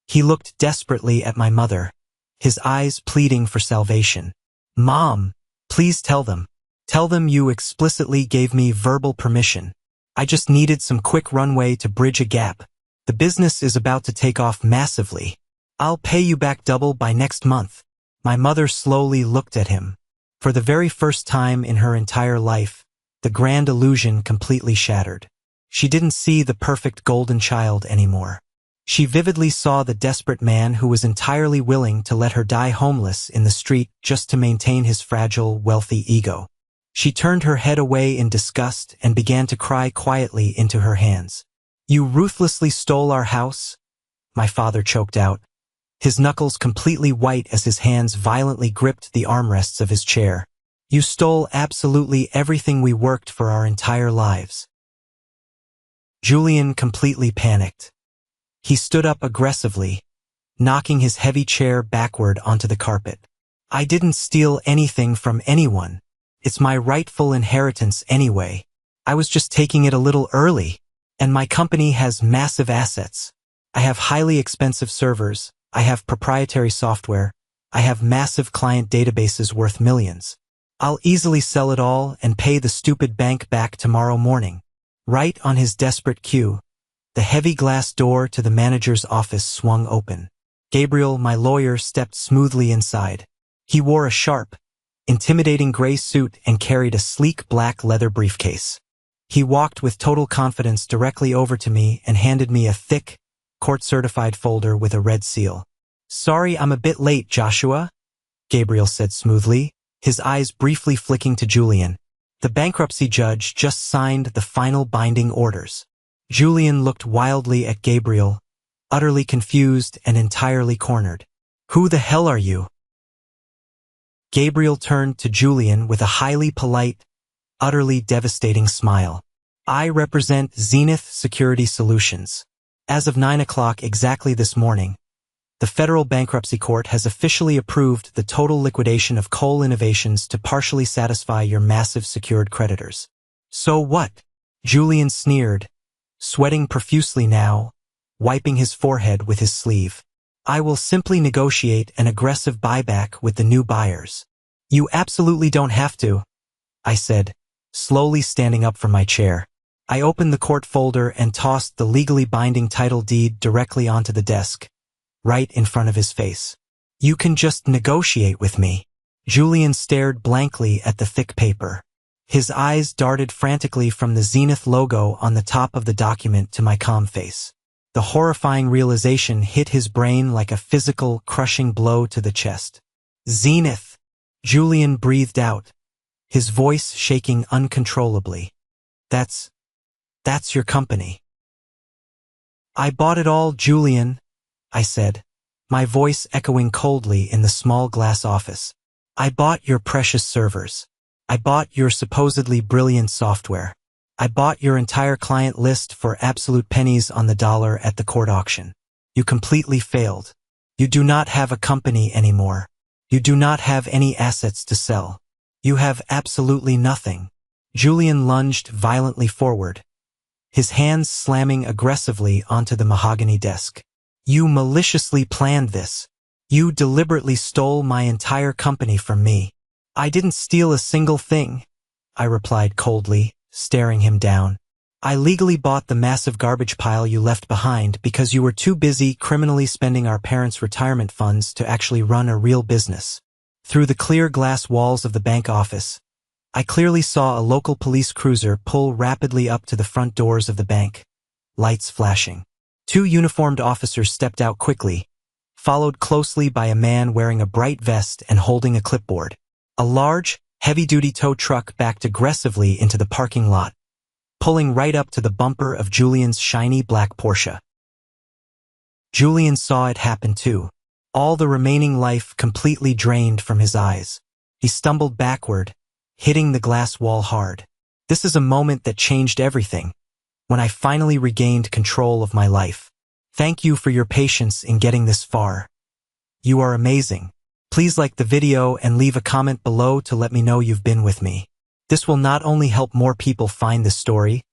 He looked desperately at my mother, his eyes pleading for salvation. "Mom, please tell them. Tell them you explicitly gave me verbal permission. I just needed some quick runway to bridge a gap. The business is about to take off massively. I'll pay you back double by next month." My mother slowly looked at him. For the very first time in her entire life, the grand illusion completely shattered. She didn't see the perfect golden child anymore. She vividly saw the desperate man who was entirely willing to let her die homeless in the street just to maintain his fragile, wealthy ego. She turned her head away in disgust and began to cry quietly into her hands. "You ruthlessly stole our house?" my father choked out, his knuckles completely white as his hands violently gripped the armrests of his chair. "You stole absolutely everything we worked for our entire lives." Julian completely panicked. He stood up aggressively, knocking his heavy chair backward onto the carpet. "I didn't steal anything from anyone. It's my rightful inheritance anyway. I was just taking it a little early, and my company has massive assets. I have highly expensive servers, I have proprietary software, I have massive client databases worth millions. I'll easily sell it all and pay the stupid bank back tomorrow morning." Right on his desperate cue, the heavy glass door to the manager's office swung open. Gabriel, my lawyer, stepped smoothly inside. He wore a sharp, intimidating gray suit and carried a sleek black leather briefcase. He walked with total confidence directly over to me and handed me a thick, court-certified folder with a red seal. "Sorry I'm a bit late, Joshua," Gabriel said smoothly, his eyes briefly flicking to Julian. "The bankruptcy judge just signed the final binding orders." Julian looked wildly at Gabriel, utterly confused and entirely cornered. "Who the hell are you?" Gabriel turned to Julian with a highly polite, utterly devastating smile. "I represent Zenith Security Solutions. As of 9 o'clock exactly this morning, the Federal Bankruptcy Court has officially approved the total liquidation of Cole Innovations to partially satisfy your massive secured creditors." "So what?" Julian sneered, sweating profusely now, wiping his forehead with his sleeve. "I will simply negotiate an aggressive buyback with the new buyers." "You absolutely don't have to," I said, slowly standing up from my chair. I opened the court folder and tossed the legally binding title deed directly onto the desk, right in front of his face. "You can just negotiate with me." Julian stared blankly at the thick paper. His eyes darted frantically from the Zenith logo on the top of the document to my calm face. The horrifying realization hit his brain like a physical, crushing blow to the chest. "Zenith," Julian breathed out, his voice shaking uncontrollably. That's your company." "I bought it all, Julian," I said, my voice echoing coldly in the small glass office. "I bought your precious servers. I bought your supposedly brilliant software. I bought your entire client list for absolute pennies on the dollar at the court auction. You completely failed. You do not have a company anymore. You do not have any assets to sell. You have absolutely nothing." Julian lunged violently forward, his hands slamming aggressively onto the mahogany desk. "You maliciously planned this. You deliberately stole my entire company from me." "I didn't steal a single thing," I replied coldly, staring him down. "I legally bought the massive garbage pile you left behind because you were too busy criminally spending our parents' retirement funds to actually run a real business." Through the clear glass walls of the bank office, I clearly saw a local police cruiser pull rapidly up to the front doors of the bank, lights flashing. Two uniformed officers stepped out quickly, followed closely by a man wearing a bright vest and holding a clipboard. A large, heavy-duty tow truck backed aggressively into the parking lot, pulling right up to the bumper of Julian's shiny black Porsche. Julian saw it happen too, all the remaining life completely drained from his eyes. He stumbled backward, hitting the glass wall hard. This is a moment that changed everything, when I finally regained control of my life. Thank you for your patience in getting this far. You are amazing. Please like the video and leave a comment below to let me know you've been with me. This will not only help more people find this story,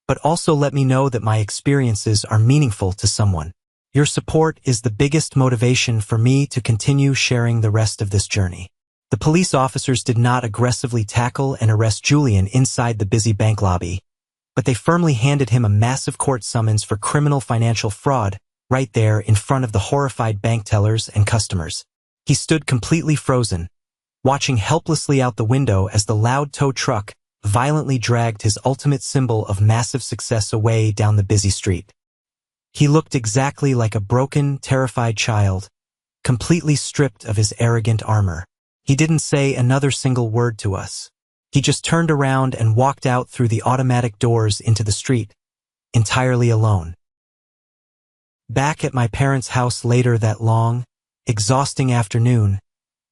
but also let me know that my experiences are meaningful to someone. Your support is the biggest motivation for me to continue sharing the rest of this journey. The police officers did not aggressively tackle and arrest Julian inside the busy bank lobby, but they firmly handed him a massive court summons for criminal financial fraud right there in front of the horrified bank tellers and customers. He stood completely frozen, watching helplessly out the window as the loud tow truck violently dragged his ultimate symbol of massive success away down the busy street. He looked exactly like a broken, terrified child, completely stripped of his arrogant armor. He didn't say another single word to us. He just turned around and walked out through the automatic doors into the street, entirely alone. Back at my parents' house later that long, exhausting afternoon,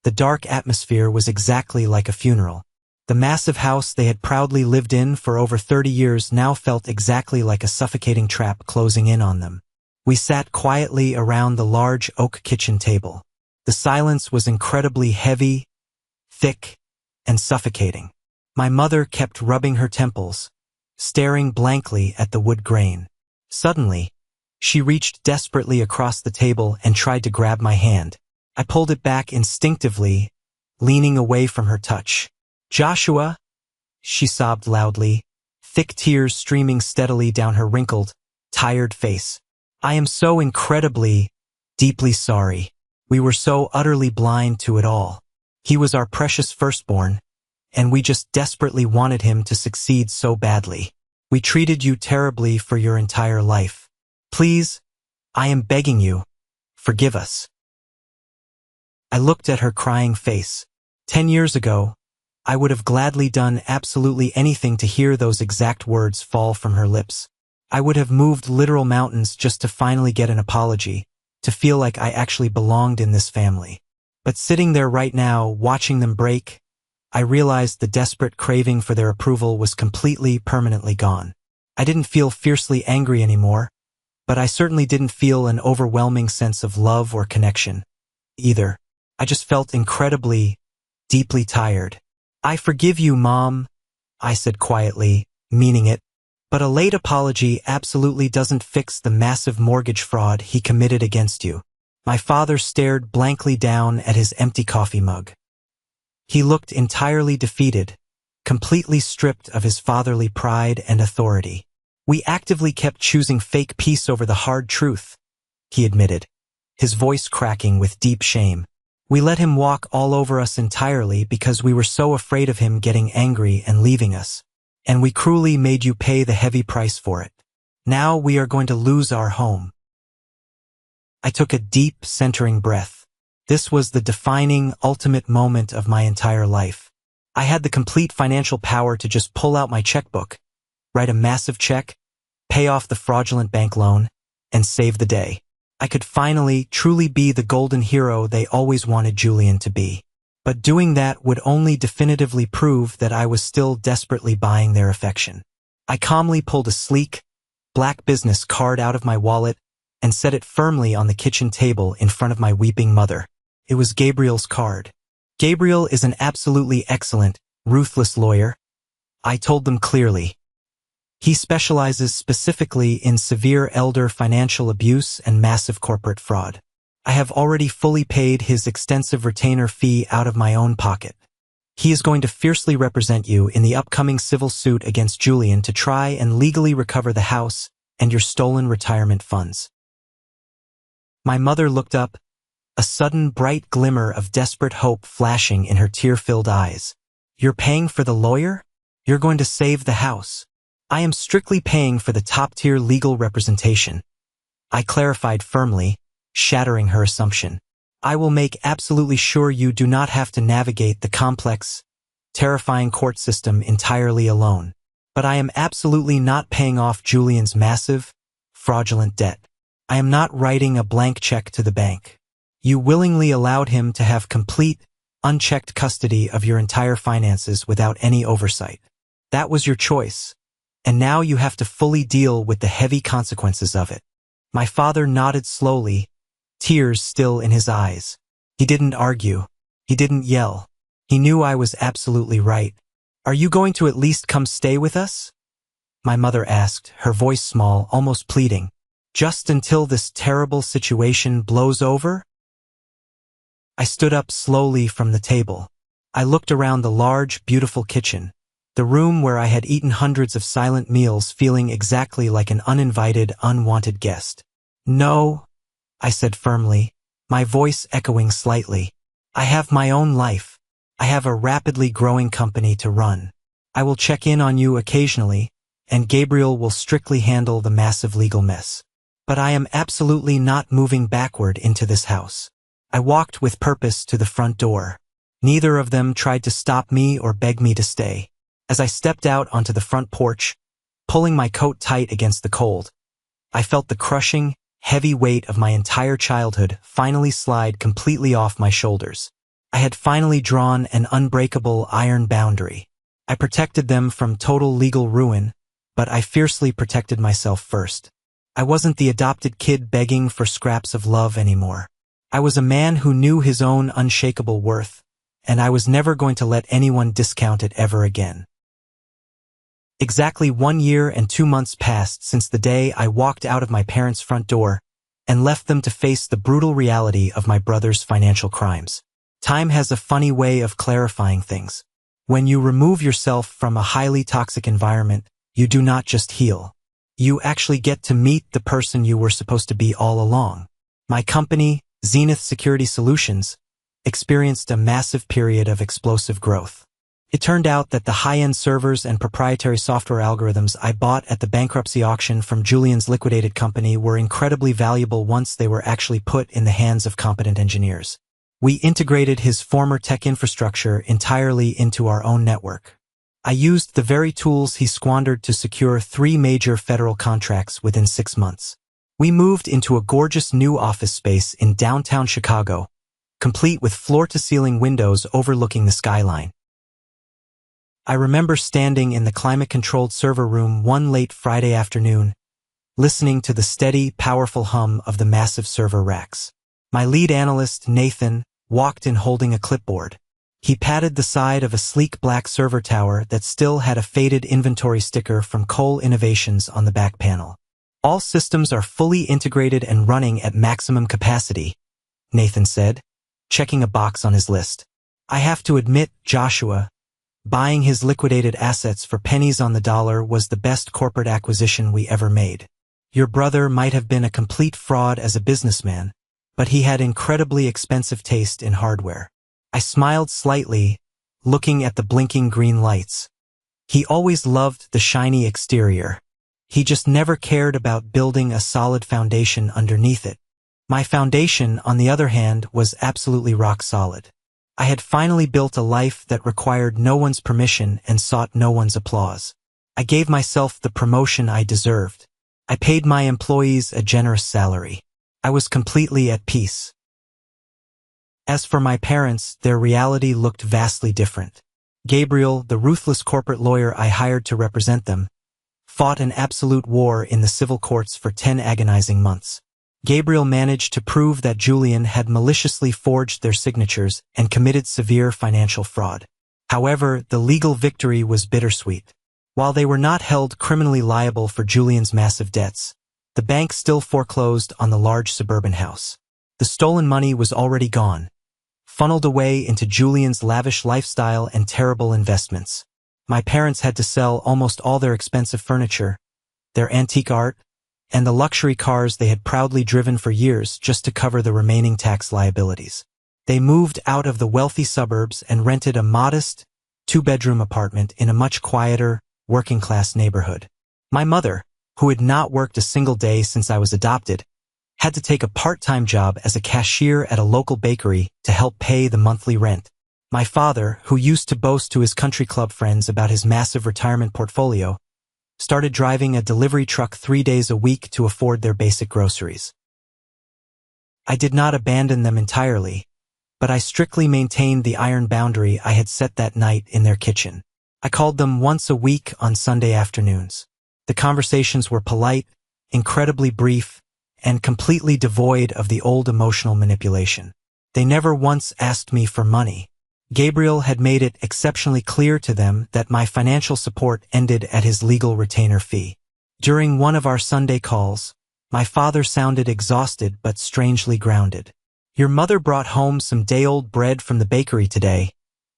the dark atmosphere was exactly like a funeral. The massive house they had proudly lived in for over 30 years now felt exactly like a suffocating trap closing in on them. We sat quietly around the large oak kitchen table. The silence was incredibly heavy, thick, and suffocating. My mother kept rubbing her temples, staring blankly at the wood grain. Suddenly, she reached desperately across the table and tried to grab my hand. I pulled it back instinctively, leaning away from her touch. "Joshua," she sobbed loudly, thick tears streaming steadily down her wrinkled, tired face. "I am so incredibly, deeply sorry. We were so utterly blind to it all. He was our precious firstborn, and we just desperately wanted him to succeed so badly. We treated you terribly for your entire life. Please, I am begging you, forgive us." I looked at her crying face. 10 years ago, I would have gladly done absolutely anything to hear those exact words fall from her lips. I would have moved literal mountains just to finally get an apology, to feel like I actually belonged in this family. But sitting there right now, watching them break, I realized the desperate craving for their approval was completely, permanently gone. I didn't feel fiercely angry anymore, but I certainly didn't feel an overwhelming sense of love or connection, either. I just felt incredibly, deeply tired. "I forgive you, Mom," I said quietly, meaning it. "But a late apology absolutely doesn't fix the massive mortgage fraud he committed against you." My father stared blankly down at his empty coffee mug. He looked entirely defeated, completely stripped of his fatherly pride and authority. "We actively kept choosing fake peace over the hard truth," he admitted, his voice cracking with deep shame. "We let him walk all over us entirely because we were so afraid of him getting angry and leaving us. And we cruelly made you pay the heavy price for it. Now we are going to lose our home." I took a deep, centering breath. This was the defining, ultimate moment of my entire life. I had the complete financial power to just pull out my checkbook, write a massive check, pay off the fraudulent bank loan, and save the day. I could finally, truly be the golden hero they always wanted Julian to be. But doing that would only definitively prove that I was still desperately buying their affection. I calmly pulled a sleek, black business card out of my wallet and set it firmly on the kitchen table in front of my weeping mother. It was Gabriel's card. "Gabriel is an absolutely excellent, ruthless lawyer," I told them clearly. "He specializes specifically in severe elder financial abuse and massive corporate fraud. I have already fully paid his extensive retainer fee out of my own pocket. He is going to fiercely represent you in the upcoming civil suit against Julian to try and legally recover the house and your stolen retirement funds." My mother looked up, a sudden bright glimmer of desperate hope flashing in her tear-filled eyes. "You're paying for the lawyer? You're going to save the house." "I am strictly paying for the top-tier legal representation," I clarified firmly, shattering her assumption. "I will make absolutely sure you do not have to navigate the complex, terrifying court system entirely alone. But I am absolutely not paying off Julian's massive, fraudulent debt. I am not writing a blank check to the bank. You willingly allowed him to have complete, unchecked custody of your entire finances without any oversight. That was your choice, and now you have to fully deal with the heavy consequences of it." My father nodded slowly, tears still in his eyes. He didn't argue. He didn't yell. He knew I was absolutely right. "Are you going to at least come stay with us?" my mother asked, her voice small, almost pleading. "Just until this terrible situation blows over?" I stood up slowly from the table. I looked around the large, beautiful kitchen, the room where I had eaten hundreds of silent meals, feeling exactly like an uninvited, unwanted guest. "No," I said firmly, my voice echoing slightly. "I have my own life. I have a rapidly growing company to run. I will check in on you occasionally, and Gabriel will strictly handle the massive legal mess." But I am absolutely not moving backward into this house. I walked with purpose to the front door. Neither of them tried to stop me or beg me to stay. As I stepped out onto the front porch, pulling my coat tight against the cold, I felt the crushing, heavy weight of my entire childhood finally slide completely off my shoulders. I had finally drawn an unbreakable iron boundary. I protected them from total legal ruin, but I fiercely protected myself first. I wasn't the adopted kid begging for scraps of love anymore. I was a man who knew his own unshakable worth, and I was never going to let anyone discount it ever again. Exactly 1 year and 2 months passed since the day I walked out of my parents' front door and left them to face the brutal reality of my brother's financial crimes. Time has a funny way of clarifying things. When you remove yourself from a highly toxic environment, you do not just heal. You actually get to meet the person you were supposed to be all along. My company, Zenith Security Solutions, experienced a massive period of explosive growth. It turned out that the high-end servers and proprietary software algorithms I bought at the bankruptcy auction from Julian's liquidated company were incredibly valuable once they were actually put in the hands of competent engineers. We integrated his former tech infrastructure entirely into our own network. I used the very tools he squandered to secure 3 major federal contracts within 6 months. We moved into a gorgeous new office space in downtown Chicago, complete with floor-to-ceiling windows overlooking the skyline. I remember standing in the climate-controlled server room one late Friday afternoon, listening to the steady, powerful hum of the massive server racks. My lead analyst, Nathan, walked in holding a clipboard. He patted the side of a sleek black server tower that still had a faded inventory sticker from Cole Innovations on the back panel. All systems are fully integrated and running at maximum capacity, Nathan said, checking a box on his list. I have to admit, Joshua, buying his liquidated assets for pennies on the dollar was the best corporate acquisition we ever made. Your brother might have been a complete fraud as a businessman, but he had incredibly expensive taste in hardware. I smiled slightly, looking at the blinking green lights. He always loved the shiny exterior. He just never cared about building a solid foundation underneath it. My foundation, on the other hand, was absolutely rock solid. I had finally built a life that required no one's permission and sought no one's applause. I gave myself the promotion I deserved. I paid my employees a generous salary. I was completely at peace. As for my parents, their reality looked vastly different. Gabriel, the ruthless corporate lawyer I hired to represent them, fought an absolute war in the civil courts for 10 agonizing months. Gabriel managed to prove that Julian had maliciously forged their signatures and committed severe financial fraud. However, the legal victory was bittersweet. While they were not held criminally liable for Julian's massive debts, the bank still foreclosed on the large suburban house. The stolen money was already gone, funneled away into Julian's lavish lifestyle and terrible investments. My parents had to sell almost all their expensive furniture, their antique art, and the luxury cars they had proudly driven for years just to cover the remaining tax liabilities. They moved out of the wealthy suburbs and rented a modest, 2-bedroom apartment in a much quieter, working-class neighborhood. My mother, who had not worked a single day since I was adopted, had to take a part-time job as a cashier at a local bakery to help pay the monthly rent. My father, who used to boast to his country club friends about his massive retirement portfolio, started driving a delivery truck 3 days a week to afford their basic groceries. I did not abandon them entirely, but I strictly maintained the iron boundary I had set that night in their kitchen. I called them once a week on Sunday afternoons. The conversations were polite, incredibly brief, and completely devoid of the old emotional manipulation. They never once asked me for money. Gabriel had made it exceptionally clear to them that my financial support ended at his legal retainer fee. During one of our Sunday calls, my father sounded exhausted but strangely grounded. "Your mother brought home some day-old bread from the bakery today,"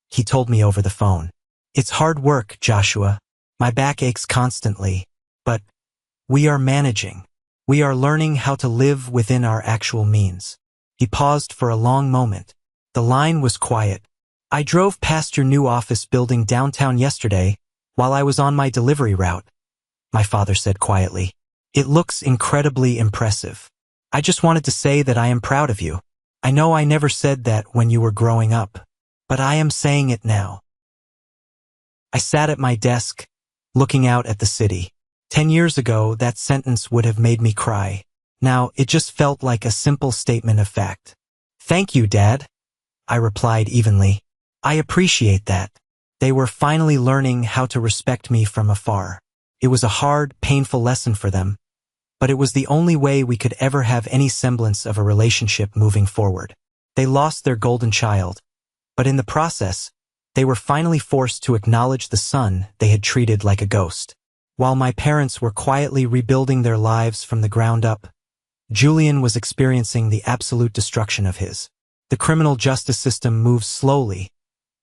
he told me over the phone. "It's hard work, Joshua. My back aches constantly. But we are managing. We are learning how to live within our actual means." He paused for a long moment. The line was quiet. "I drove past your new office building downtown yesterday while I was on my delivery route," my father said quietly. It looks incredibly impressive. I just wanted to say that I am proud of you. I know I never said that when you were growing up, but I am saying it now. I sat at my desk, looking out at the city. 10 years ago, that sentence would have made me cry. Now, it just felt like a simple statement of fact. Thank you, Dad, I replied evenly. I appreciate that. They were finally learning how to respect me from afar. It was a hard, painful lesson for them, but it was the only way we could ever have any semblance of a relationship moving forward. They lost their golden child, but in the process, they were finally forced to acknowledge the son they had treated like a ghost. While my parents were quietly rebuilding their lives from the ground up, Julian was experiencing the absolute destruction of his. The criminal justice system moves slowly,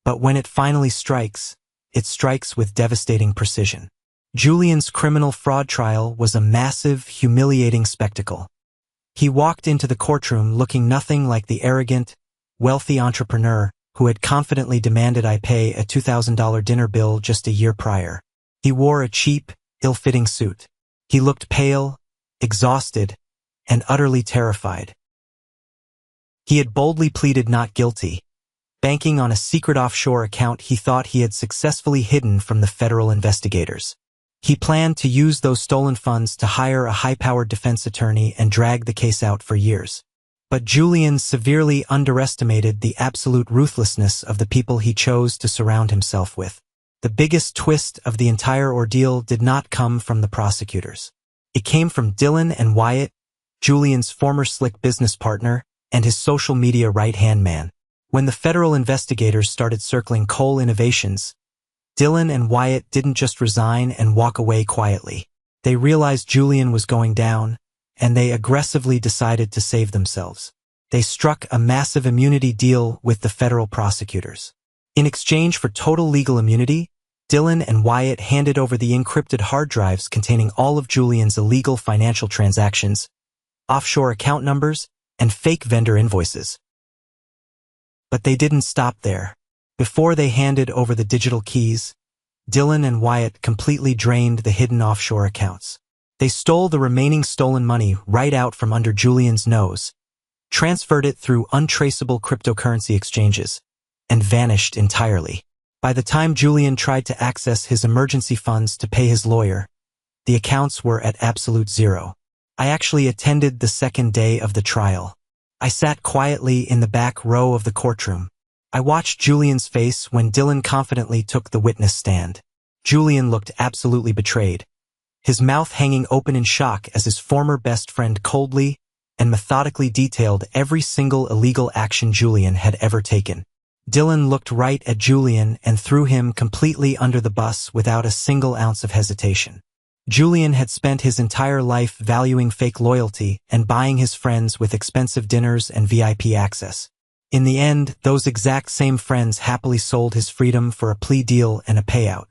but when it finally strikes, it strikes with devastating precision. Julian's criminal fraud trial was a massive, humiliating spectacle. He walked into the courtroom looking nothing like the arrogant, wealthy entrepreneur who had confidently demanded I pay a $2,000 dinner bill just a year prior. He wore a cheap, ill-fitting suit. He looked pale, exhausted, and utterly terrified. He had boldly pleaded not guilty, banking on a secret offshore account he thought he had successfully hidden from the federal investigators. He planned to use those stolen funds to hire a high-powered defense attorney and drag the case out for years. But Julian severely underestimated the absolute ruthlessness of the people he chose to surround himself with. The biggest twist of the entire ordeal did not come from the prosecutors. It came from Dylan and Wyatt, Julian's former slick business partner, and his social media right-hand man. When the federal investigators started circling Cole Innovations, Dylan and Wyatt didn't just resign and walk away quietly. They realized Julian was going down, and they aggressively decided to save themselves. They struck a massive immunity deal with the federal prosecutors. In exchange for total legal immunity, Dylan and Wyatt handed over the encrypted hard drives containing all of Julian's illegal financial transactions, offshore account numbers, and fake vendor invoices. But they didn't stop there. Before they handed over the digital keys, Dylan and Wyatt completely drained the hidden offshore accounts. They stole the remaining stolen money right out from under Julian's nose, transferred it through untraceable cryptocurrency exchanges, and vanished entirely. By the time Julian tried to access his emergency funds to pay his lawyer, the accounts were at absolute zero. I actually attended the second day of the trial. I sat quietly in the back row of the courtroom. I watched Julian's face when Dylan confidently took the witness stand. Julian looked absolutely betrayed, his mouth hanging open in shock as his former best friend coldly and methodically detailed every single illegal action Julian had ever taken. Dylan looked right at Julian and threw him completely under the bus without a single ounce of hesitation. Julian had spent his entire life valuing fake loyalty and buying his friends with expensive dinners and VIP access. In the end, those exact same friends happily sold his freedom for a plea deal and a payout.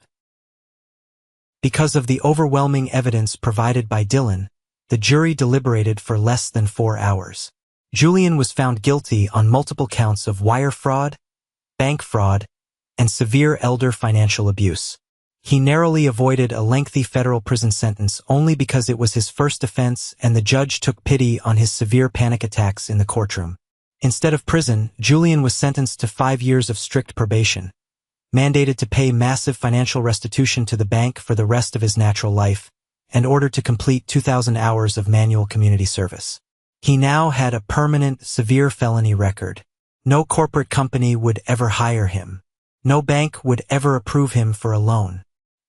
Because of the overwhelming evidence provided by Dylan, the jury deliberated for less than 4 hours. Julian was found guilty on multiple counts of wire fraud, bank fraud, and severe elder financial abuse. He narrowly avoided a lengthy federal prison sentence only because it was his first offense and the judge took pity on his severe panic attacks in the courtroom. Instead of prison, Julian was sentenced to 5 years of strict probation, mandated to pay massive financial restitution to the bank for the rest of his natural life, and ordered to complete 2,000 hours of manual community service. He now had a permanent, severe felony record. No corporate company would ever hire him. No bank would ever approve him for a loan.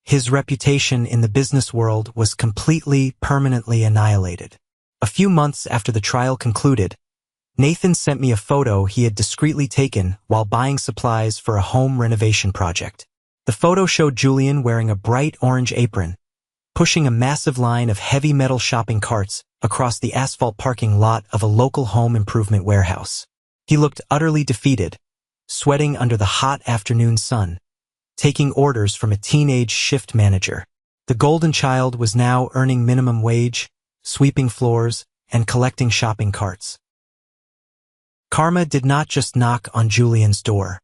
His reputation in the business world was completely, permanently annihilated. A few months after the trial concluded, Nathan sent me a photo he had discreetly taken while buying supplies for a home renovation project. The photo showed Julian wearing a bright orange apron, pushing a massive line of heavy metal shopping carts across the asphalt parking lot of a local home improvement warehouse. He looked utterly defeated, sweating under the hot afternoon sun, taking orders from a teenage shift manager. The golden child was now earning minimum wage, sweeping floors, and collecting shopping carts. Karma did not just knock on Julian's door,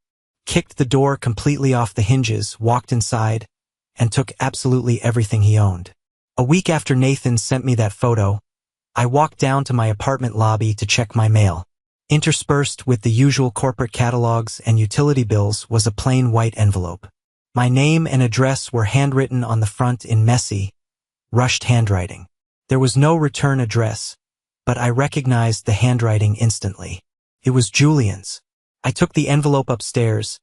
kicked the door completely off the hinges, walked inside, and took absolutely everything he owned. A week after Nathan sent me that photo, I walked down to my apartment lobby to check my mail. Interspersed with the usual corporate catalogs and utility bills was a plain white envelope. My name and address were handwritten on the front in messy, rushed handwriting. There was no return address, but I recognized the handwriting instantly. It was Julian's. I took the envelope upstairs,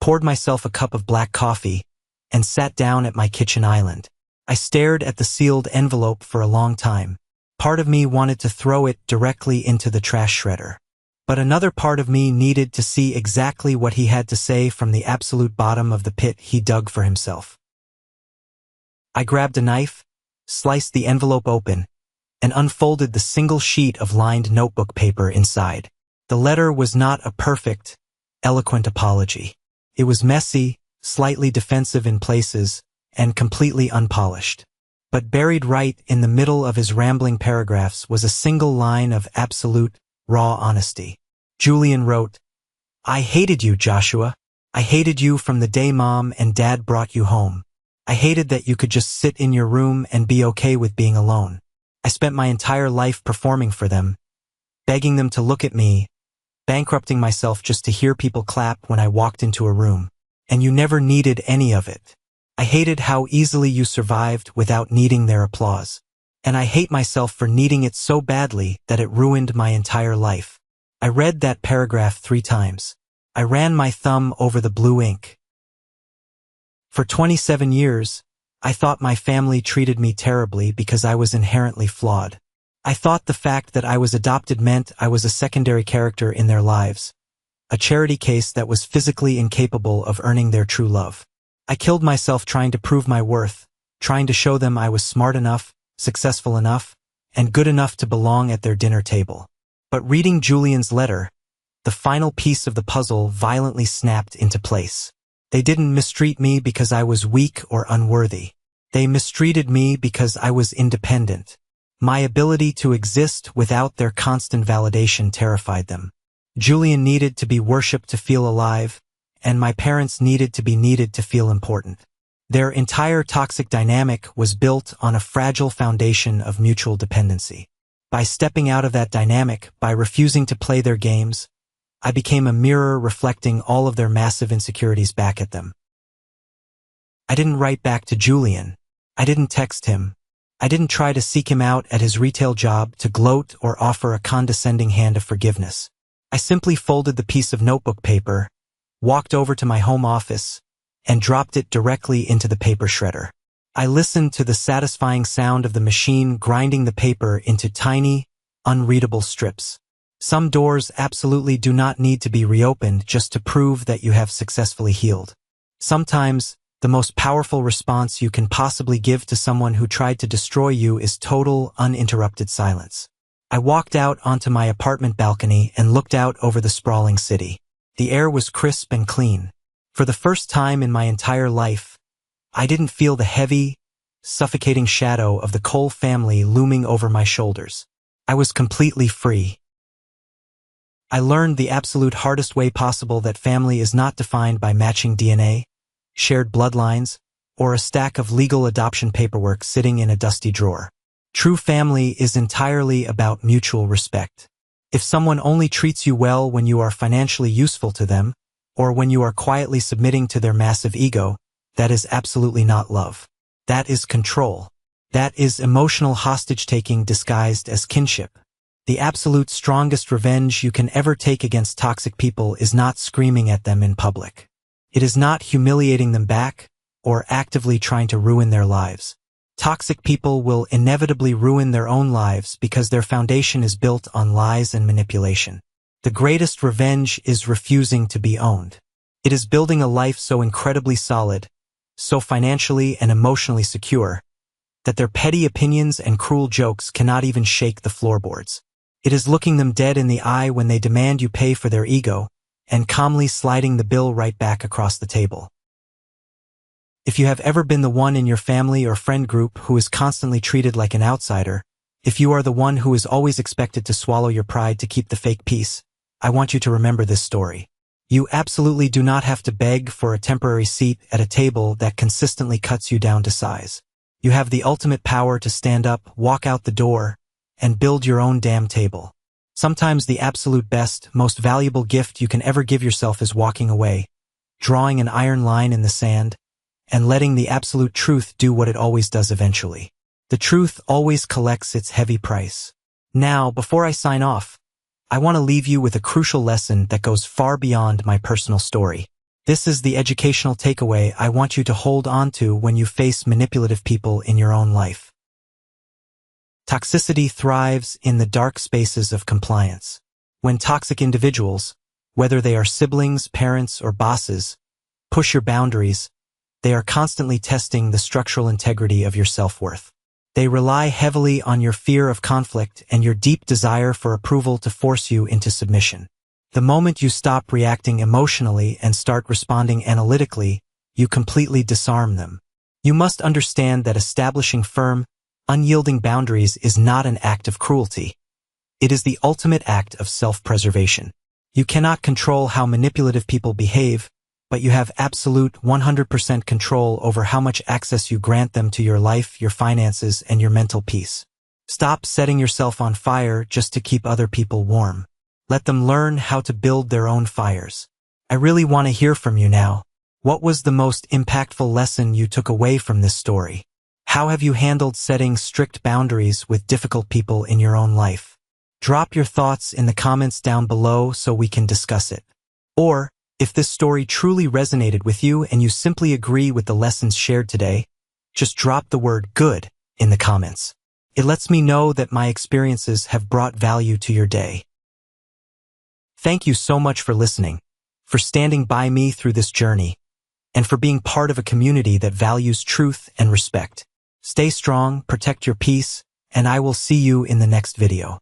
poured myself a cup of black coffee, and sat down at my kitchen island. I stared at the sealed envelope for a long time. Part of me wanted to throw it directly into the trash shredder. But another part of me needed to see exactly what he had to say from the absolute bottom of the pit he dug for himself. I grabbed a knife, sliced the envelope open, and unfolded the single sheet of lined notebook paper inside. The letter was not a perfect, eloquent apology. It was messy, slightly defensive in places, and completely unpolished. But buried right in the middle of his rambling paragraphs was a single line of absolute, raw honesty. Julian wrote, "I hated you, Joshua. I hated you from the day Mom and Dad brought you home. I hated that you could just sit in your room and be okay with being alone. I spent my entire life performing for them, begging them to look at me, bankrupting myself just to hear people clap when I walked into a room. And you never needed any of it. I hated how easily you survived without needing their applause. And I hate myself for needing it so badly that it ruined my entire life." I read that paragraph 3 times. I ran my thumb over the blue ink. For 27 years, I thought my family treated me terribly because I was inherently flawed. I thought the fact that I was adopted meant I was a secondary character in their lives, a charity case that was physically incapable of earning their true love. I killed myself trying to prove my worth, trying to show them I was smart enough, successful enough, and good enough to belong at their dinner table. But reading Julian's letter, the final piece of the puzzle violently snapped into place. They didn't mistreat me because I was weak or unworthy. They mistreated me because I was independent. My ability to exist without their constant validation terrified them. Julian needed to be worshipped to feel alive, and my parents needed to be needed to feel important. Their entire toxic dynamic was built on a fragile foundation of mutual dependency. By stepping out of that dynamic, by refusing to play their games, I became a mirror reflecting all of their massive insecurities back at them. I didn't write back to Julian. I didn't text him. I didn't try to seek him out at his retail job to gloat or offer a condescending hand of forgiveness. I simply folded the piece of notebook paper, walked over to my home office, and dropped it directly into the paper shredder. I listened to the satisfying sound of the machine grinding the paper into tiny, unreadable strips. Some doors absolutely do not need to be reopened just to prove that you have successfully healed. Sometimes, the most powerful response you can possibly give to someone who tried to destroy you is total, uninterrupted silence. I walked out onto my apartment balcony and looked out over the sprawling city. The air was crisp and clean. For the first time in my entire life, I didn't feel the heavy, suffocating shadow of the Cole family looming over my shoulders. I was completely free. I learned the absolute hardest way possible that family is not defined by matching DNA, shared bloodlines, or a stack of legal adoption paperwork sitting in a dusty drawer. True family is entirely about mutual respect. If someone only treats you well when you are financially useful to them, or when you are quietly submitting to their massive ego, that is absolutely not love. That is control. That is emotional hostage-taking disguised as kinship. The absolute strongest revenge you can ever take against toxic people is not screaming at them in public. It is not humiliating them back, or actively trying to ruin their lives. Toxic people will inevitably ruin their own lives because their foundation is built on lies and manipulation. The greatest revenge is refusing to be owned. It is building a life so incredibly solid, so financially and emotionally secure, that their petty opinions and cruel jokes cannot even shake the floorboards. It is looking them dead in the eye when they demand you pay for their ego, and calmly sliding the bill right back across the table. If you have ever been the one in your family or friend group who is constantly treated like an outsider, if you are the one who is always expected to swallow your pride to keep the fake peace, I want you to remember this story. You absolutely do not have to beg for a temporary seat at a table that consistently cuts you down to size. You have the ultimate power to stand up, walk out the door, and build your own damn table. Sometimes the absolute best, most valuable gift you can ever give yourself is walking away, drawing an iron line in the sand, and letting the absolute truth do what it always does eventually. The truth always collects its heavy price. Now, before I sign off, I want to leave you with a crucial lesson that goes far beyond my personal story. This is the educational takeaway I want you to hold on to when you face manipulative people in your own life. Toxicity thrives in the dark spaces of compliance. When toxic individuals, whether they are siblings, parents, or bosses, push your boundaries, they are constantly testing the structural integrity of your self-worth. They rely heavily on your fear of conflict and your deep desire for approval to force you into submission. The moment you stop reacting emotionally and start responding analytically, you completely disarm them. You must understand that establishing firm, unyielding boundaries is not an act of cruelty. It is the ultimate act of self-preservation. You cannot control how manipulative people behave, but you have absolute 100% control over how much access you grant them to your life, your finances, and your mental peace. Stop setting yourself on fire just to keep other people warm. Let them learn how to build their own fires. I really want to hear from you now. What was the most impactful lesson you took away from this story? How have you handled setting strict boundaries with difficult people in your own life? Drop your thoughts in the comments down below so we can discuss it. Or, if this story truly resonated with you and you simply agree with the lessons shared today, just drop the word "good" in the comments. It lets me know that my experiences have brought value to your day. Thank you so much for listening, for standing by me through this journey, and for being part of a community that values truth and respect. Stay strong, protect your peace, and I will see you in the next video.